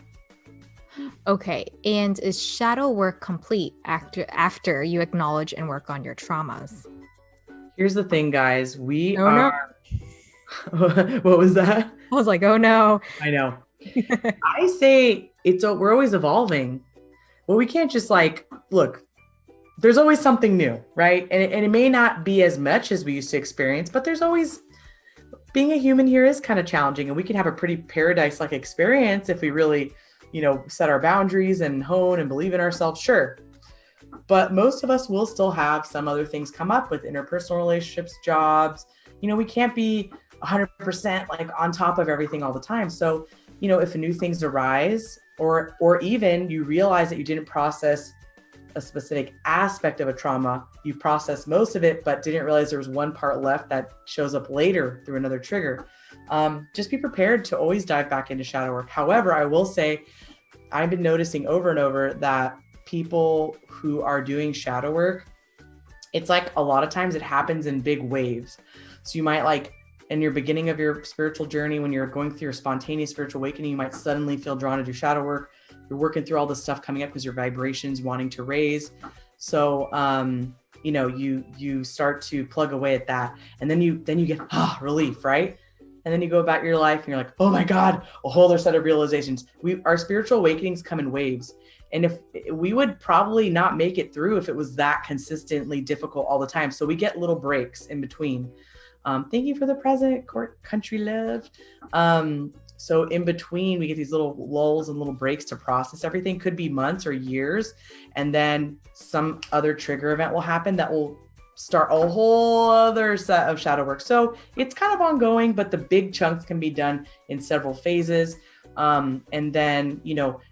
okay. And is shadow work complete after you acknowledge and work on your traumas? Here's the thing, guys. No. What was that? I was like, oh no. I know. I say we're always evolving. Well, we can't just like, look, there's always something new, right? And it may not be as much as we used to experience, but there's always, being a human here is kind of challenging, and we can have a pretty paradise-like experience if we really, set our boundaries and hone and believe in ourselves, sure. But most of us will still have some other things come up with interpersonal relationships, jobs. We can't be 100% like on top of everything all the time. So, if new things arise, or even you realize that you didn't process a specific aspect of a trauma, you processed most of it, but didn't realize there was one part left that shows up later through another trigger. Just be prepared to always dive back into shadow work. However, I will say, I've been noticing over and over that people who are doing shadow work, it's like a lot of times it happens in big waves. So you might like in your beginning of your spiritual journey, when you're going through your spontaneous spiritual awakening, you might suddenly feel drawn to do shadow work. You're working through all this stuff coming up because your vibrations wanting to raise. So, you start to plug away at that, and then you get relief, right? And then you go about your life and you're like, oh my God, a whole other set of realizations. Our spiritual awakenings come in waves. And if we would probably not make it through if it was that consistently difficult all the time. So we get little breaks in between. Thank you for the present, country love. So in between, we get these little lulls and little breaks to process everything. Could be months or years. And then some other trigger event will happen that will start a whole other set of shadow work. So it's kind of ongoing, but the big chunks can be done in several phases. And then,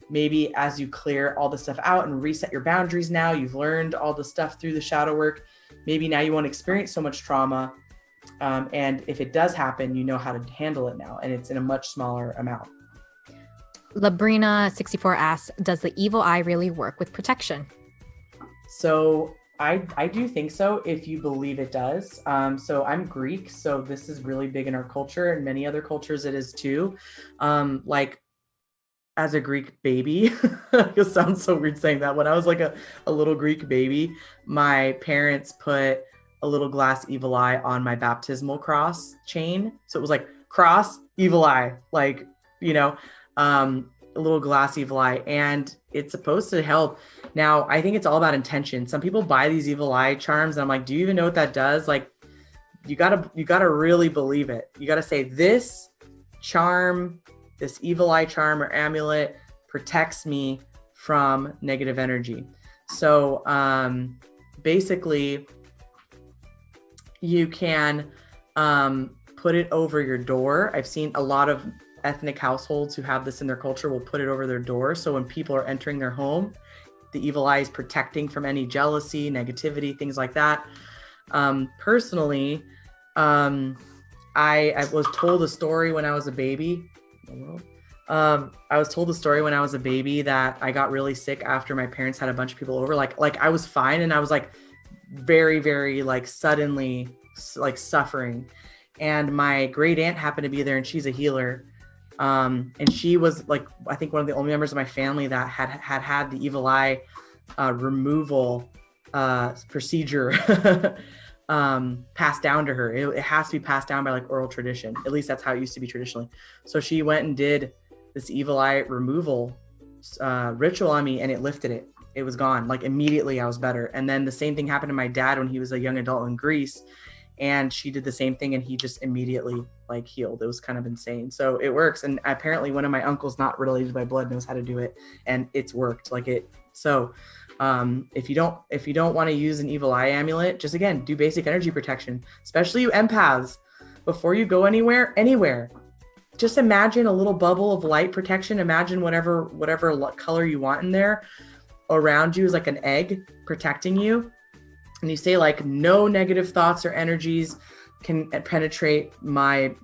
maybe as you clear all the stuff out and reset your boundaries, now you've learned all the stuff through the shadow work. Maybe now you won't experience so much trauma. And if it does happen, you know how to handle it now, and it's in a much smaller amount. Labrina64 asks, does the evil eye really work with protection? So I do think so, if you believe it does. So I'm Greek, so this is really big in our culture, and many other cultures it is too. Like as a Greek baby, it sounds so weird saying that. When I was like a little Greek baby, my parents put a little glass evil eye on my baptismal cross chain. So it was like cross, evil eye, like, a little glass evil eye, and it's supposed to help. Now, I think it's all about intention. Some people buy these evil eye charms, and I'm like, do you even know what that does? Like, you gotta really believe it. You gotta say, this charm, this evil eye charm or amulet protects me from negative energy. So basically, you can put it over your door. I've seen a lot of ethnic households who have this in their culture will put it over their door. So when people are entering their home, the evil eye is protecting from any jealousy, negativity, things like that. Personally, I was told a story when I was a baby. I was told a story when I was a baby that I got really sick after my parents had a bunch of people over. Like I was fine, and I was like very, very like suddenly like suffering. And my great aunt happened to be there, and she's a healer. And she was like, I think one of the only members of my family that had the evil eye removal procedure passed down to her. It has to be passed down by like oral tradition. At least that's how it used to be traditionally. So she went and did this evil eye removal ritual on me, and it lifted it. It was gone. Like immediately I was better. And then the same thing happened to my dad when he was a young adult in Greece, and she did the same thing, and he just immediately like healed. It was kind of insane. So it works. And apparently one of my uncles not related by blood knows how to do it, and it's worked like it. So if you don't want to use an evil eye amulet, just again, do basic energy protection, especially you empaths. Before you go anywhere, just imagine a little bubble of light protection. Imagine whatever color you want in there around you is like an egg protecting you. And you say like, no negative thoughts or energies can penetrate my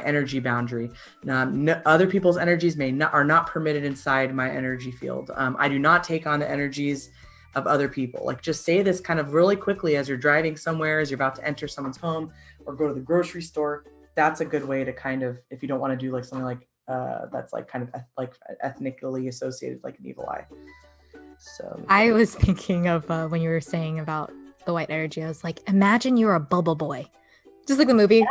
energy boundary. No, other people's energies are not permitted inside my energy field. I do not take on the energies of other people. Like just say this kind of really quickly as you're driving somewhere, as you're about to enter someone's home or go to the grocery store. That's a good way to kind of, if you don't want to do like something like that's like kind of like ethnically associated, like an evil eye. So I was thinking of when you were saying about the white energy, I was like, imagine you're a bubble boy, just like the movie.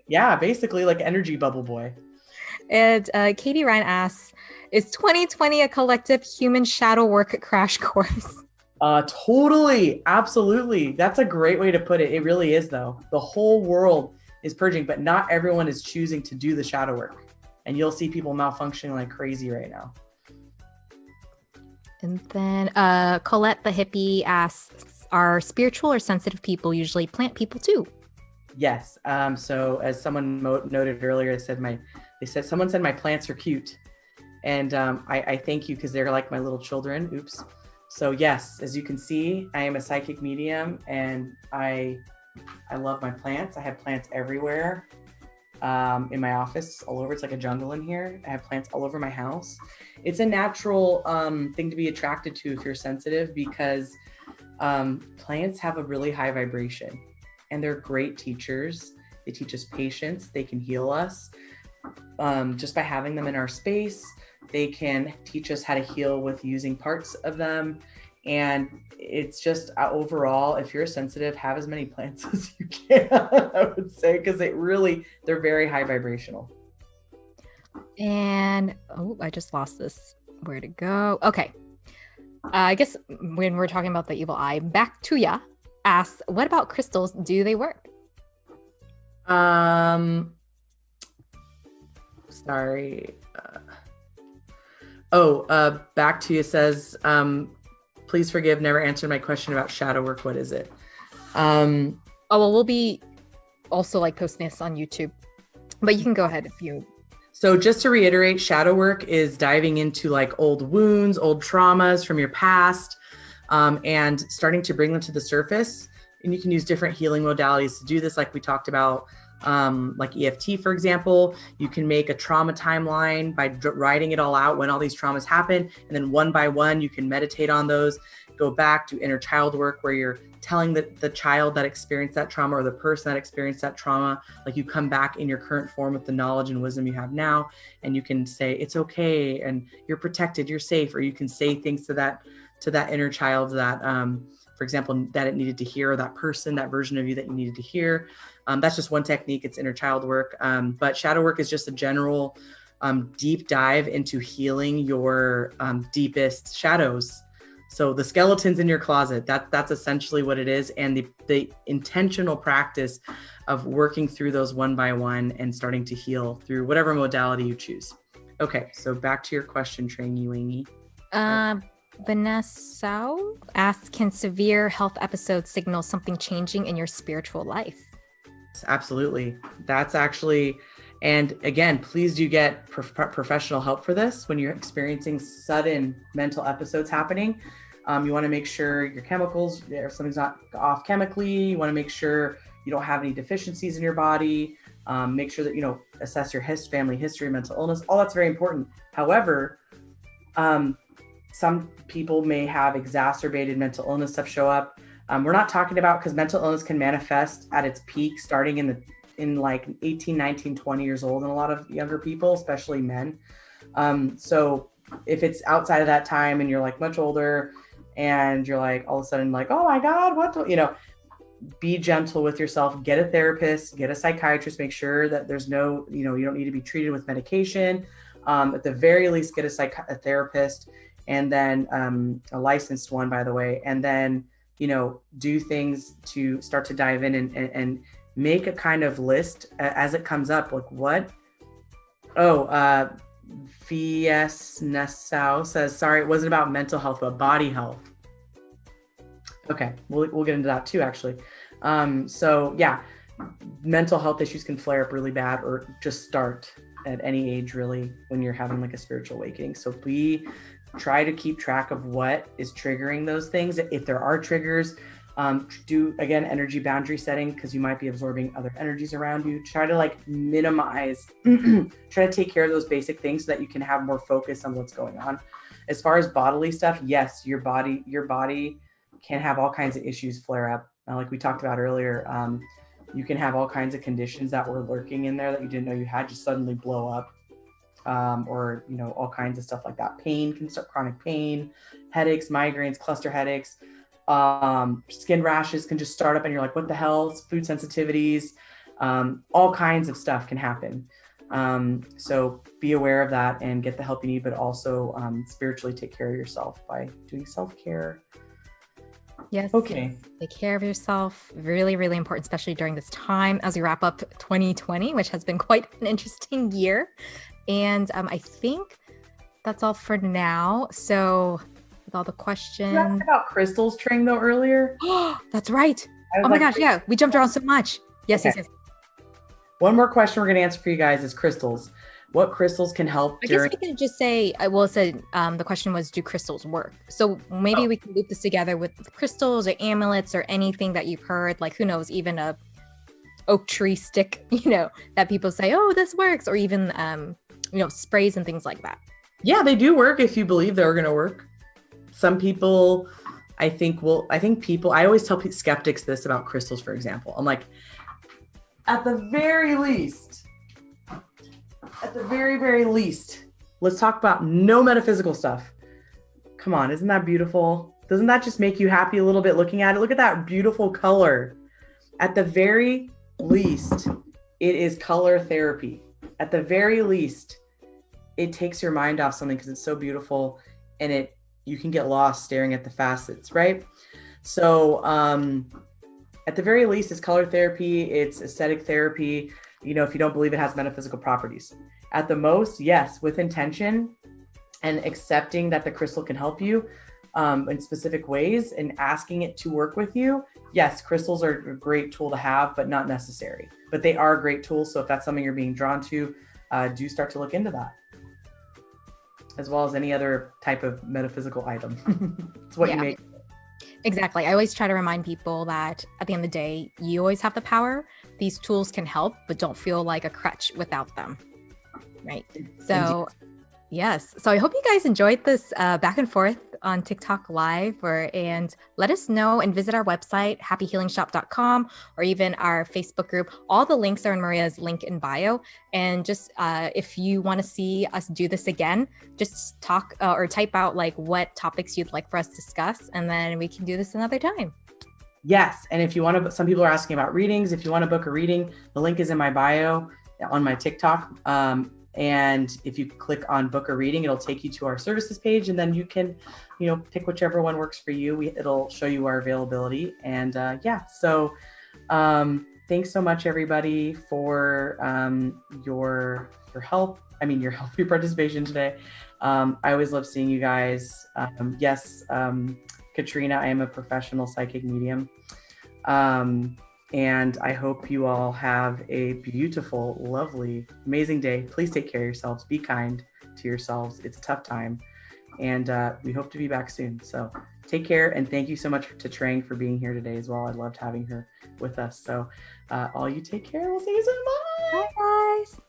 Yeah, basically like energy bubble boy. And Katie Ryan asks, is 2020 a collective human shadow work crash course? Totally. Absolutely. That's a great way to put it. It really is though. The whole world is purging, but not everyone is choosing to do the shadow work. And you'll see people malfunctioning like crazy right now. And then Colette the hippie asks, are spiritual or sensitive people usually plant people too? Yes. So as someone noted earlier, someone said my plants are cute, and I thank you because they're like my little children. Oops. So yes, as you can see, I am a psychic medium, and I love my plants. I have plants everywhere. In my office, all over. It's like a jungle in here. I have plants all over my house. It's a natural thing to be attracted to if you're sensitive, because plants have a really high vibration, and they're great teachers. They teach us patience. They can heal us just by having them in our space. They can teach us how to heal with using parts of them. And it's just overall, if you're sensitive, have as many plants as you can, I would say, because they're very high vibrational. And I just lost this. Where to go? Okay. I guess when we're talking about the evil eye, back to ya asks, what about crystals? Do they work? Sorry. Back to you says, please forgive, never answered my question about shadow work. What is it? We'll be also like posting this on YouTube, but you can go ahead if you. So just to reiterate, shadow work is diving into like old wounds, old traumas from your past, and starting to bring them to the surface. And you can use different healing modalities to do this, like we talked about, like EFT, for example. You can make a trauma timeline by writing it all out when all these traumas happen. And then one by one, you can meditate on those, go back to inner child work, where you're telling the child that experienced that trauma, or the person that experienced that trauma, like you come back in your current form with the knowledge and wisdom you have now. And you can say, it's okay. And you're protected, you're safe. Or you can say things to that inner child that, for example, that it needed to hear, or that person, that version of you that you needed to hear. That's just one technique. It's inner child work. But shadow work is just a general deep dive into healing your deepest shadows. So the skeletons in your closet, that's essentially what it is. And the intentional practice of working through those one by one and starting to heal through whatever modality you choose. Okay, so back to your question, Trainee Wingy. Vanessa asks, can severe health episodes signal something changing in your spiritual life? Absolutely. That's actually, and again, please do get professional help for this when you're experiencing sudden mental episodes happening. You want to make sure your chemicals, if something's not off chemically, you want to make sure you don't have any deficiencies in your body. Make sure that, assess your family history, mental illness, all that's very important. However, some people may have exacerbated mental illness stuff show up. We're not talking about, because mental illness can manifest at its peak starting in like 18, 19, 20 years old in a lot of younger people, especially men. So if it's outside of that time and you're like much older and you're like all of a sudden like, oh my God, be gentle with yourself, get a therapist, get a psychiatrist, make sure that there's no, you don't need to be treated with medication. At the very least, get a therapist, and then a licensed one, by the way, and then do things to start to dive in and make a kind of list as it comes up. Like what? VS Nassau says, sorry, it wasn't about mental health, but body health. Okay, we'll get into that too, actually. So yeah, mental health issues can flare up really bad, or just start at any age, really, when you're having like a spiritual awakening. So try to keep track of what is triggering those things. If there are triggers, do, again, energy boundary setting, because you might be absorbing other energies around you. Try to minimize, try to take care of those basic things so that you can have more focus on what's going on. As far as bodily stuff, yes, your body can have all kinds of issues flare up. Like we talked about earlier, you can have all kinds of conditions that were lurking in there that you didn't know you had just suddenly blow up. Or all kinds of stuff like that. Pain can start, chronic pain, headaches, migraines, cluster headaches, skin rashes can just start up, and you're like, what the hell? Food sensitivities, all kinds of stuff can happen. So be aware of that and get the help you need, but also spiritually take care of yourself by doing self-care. Yes. Okay. Take care of yourself. Really, really important, especially during this time as we wrap up 2020, which has been quite an interesting year. And I think that's all for now. So with all the You asked questions. about crystals, Trang, though, earlier. That's right. I was Oh my like, gosh, yeah, we jumped around so much. Yes, Okay. yes, yes. One more question we're going to answer for you guys is crystals. What crystals can help I guess during? we can just say, well, it said the question was, do crystals work? So maybe we can loop this together with crystals or amulets or anything that you've heard, like who knows, even a oak tree stick, that people say, oh, this works, or even, sprays and things like that. Yeah, they do work if you believe they're going to work. Some people, I always tell skeptics this about crystals, for example. I'm like, at the very least, very least, let's talk about no metaphysical stuff. Come on, isn't that beautiful? Doesn't that just make you happy a little bit looking at it? Look at that beautiful color. At the very least, it is color therapy. At the very least, it takes your mind off something because it's so beautiful, and you can get lost staring at the facets, right? So at the very least, it's color therapy, it's aesthetic therapy, if you don't believe it has metaphysical properties. At the most, yes, with intention and accepting that the crystal can help you in specific ways and asking it to work with you. Yes, crystals are a great tool to have, but not necessary. But they are great tools. So if that's something you're being drawn to, do start to look into that, as well as any other type of metaphysical item. It's what you make. Exactly. I always try to remind people that at the end of the day, you always have the power. These tools can help, but don't feel like a crutch without them. Right. So, yes. So I hope you guys enjoyed this back and forth on TikTok Live, and let us know and visit our website, happyhealingshop.com, or even our Facebook group. All the links are in Maria's link in bio. And just if you want to see us do this again, just talk or type out like what topics you'd like for us to discuss, and then we can do this another time. Yes. And if you want to, some people are asking about readings. If you want to book a reading, the link is in my bio on my TikTok. And if you click on book a reading, it'll take you to our services page, and then you can, pick whichever one works for you. It'll show you our availability. And so thanks so much, everybody, for your help. Your participation today. I always love seeing you guys. Yes, Katrina, I am a professional psychic medium. And I hope you all have a beautiful, lovely, amazing day. Please take care of yourselves. Be kind to yourselves. It's a tough time. And we hope to be back soon. So take care. And thank you so much to Trang for being here today as well. I loved having her with us. So all you take care. We'll see you soon. Bye. Bye, guys.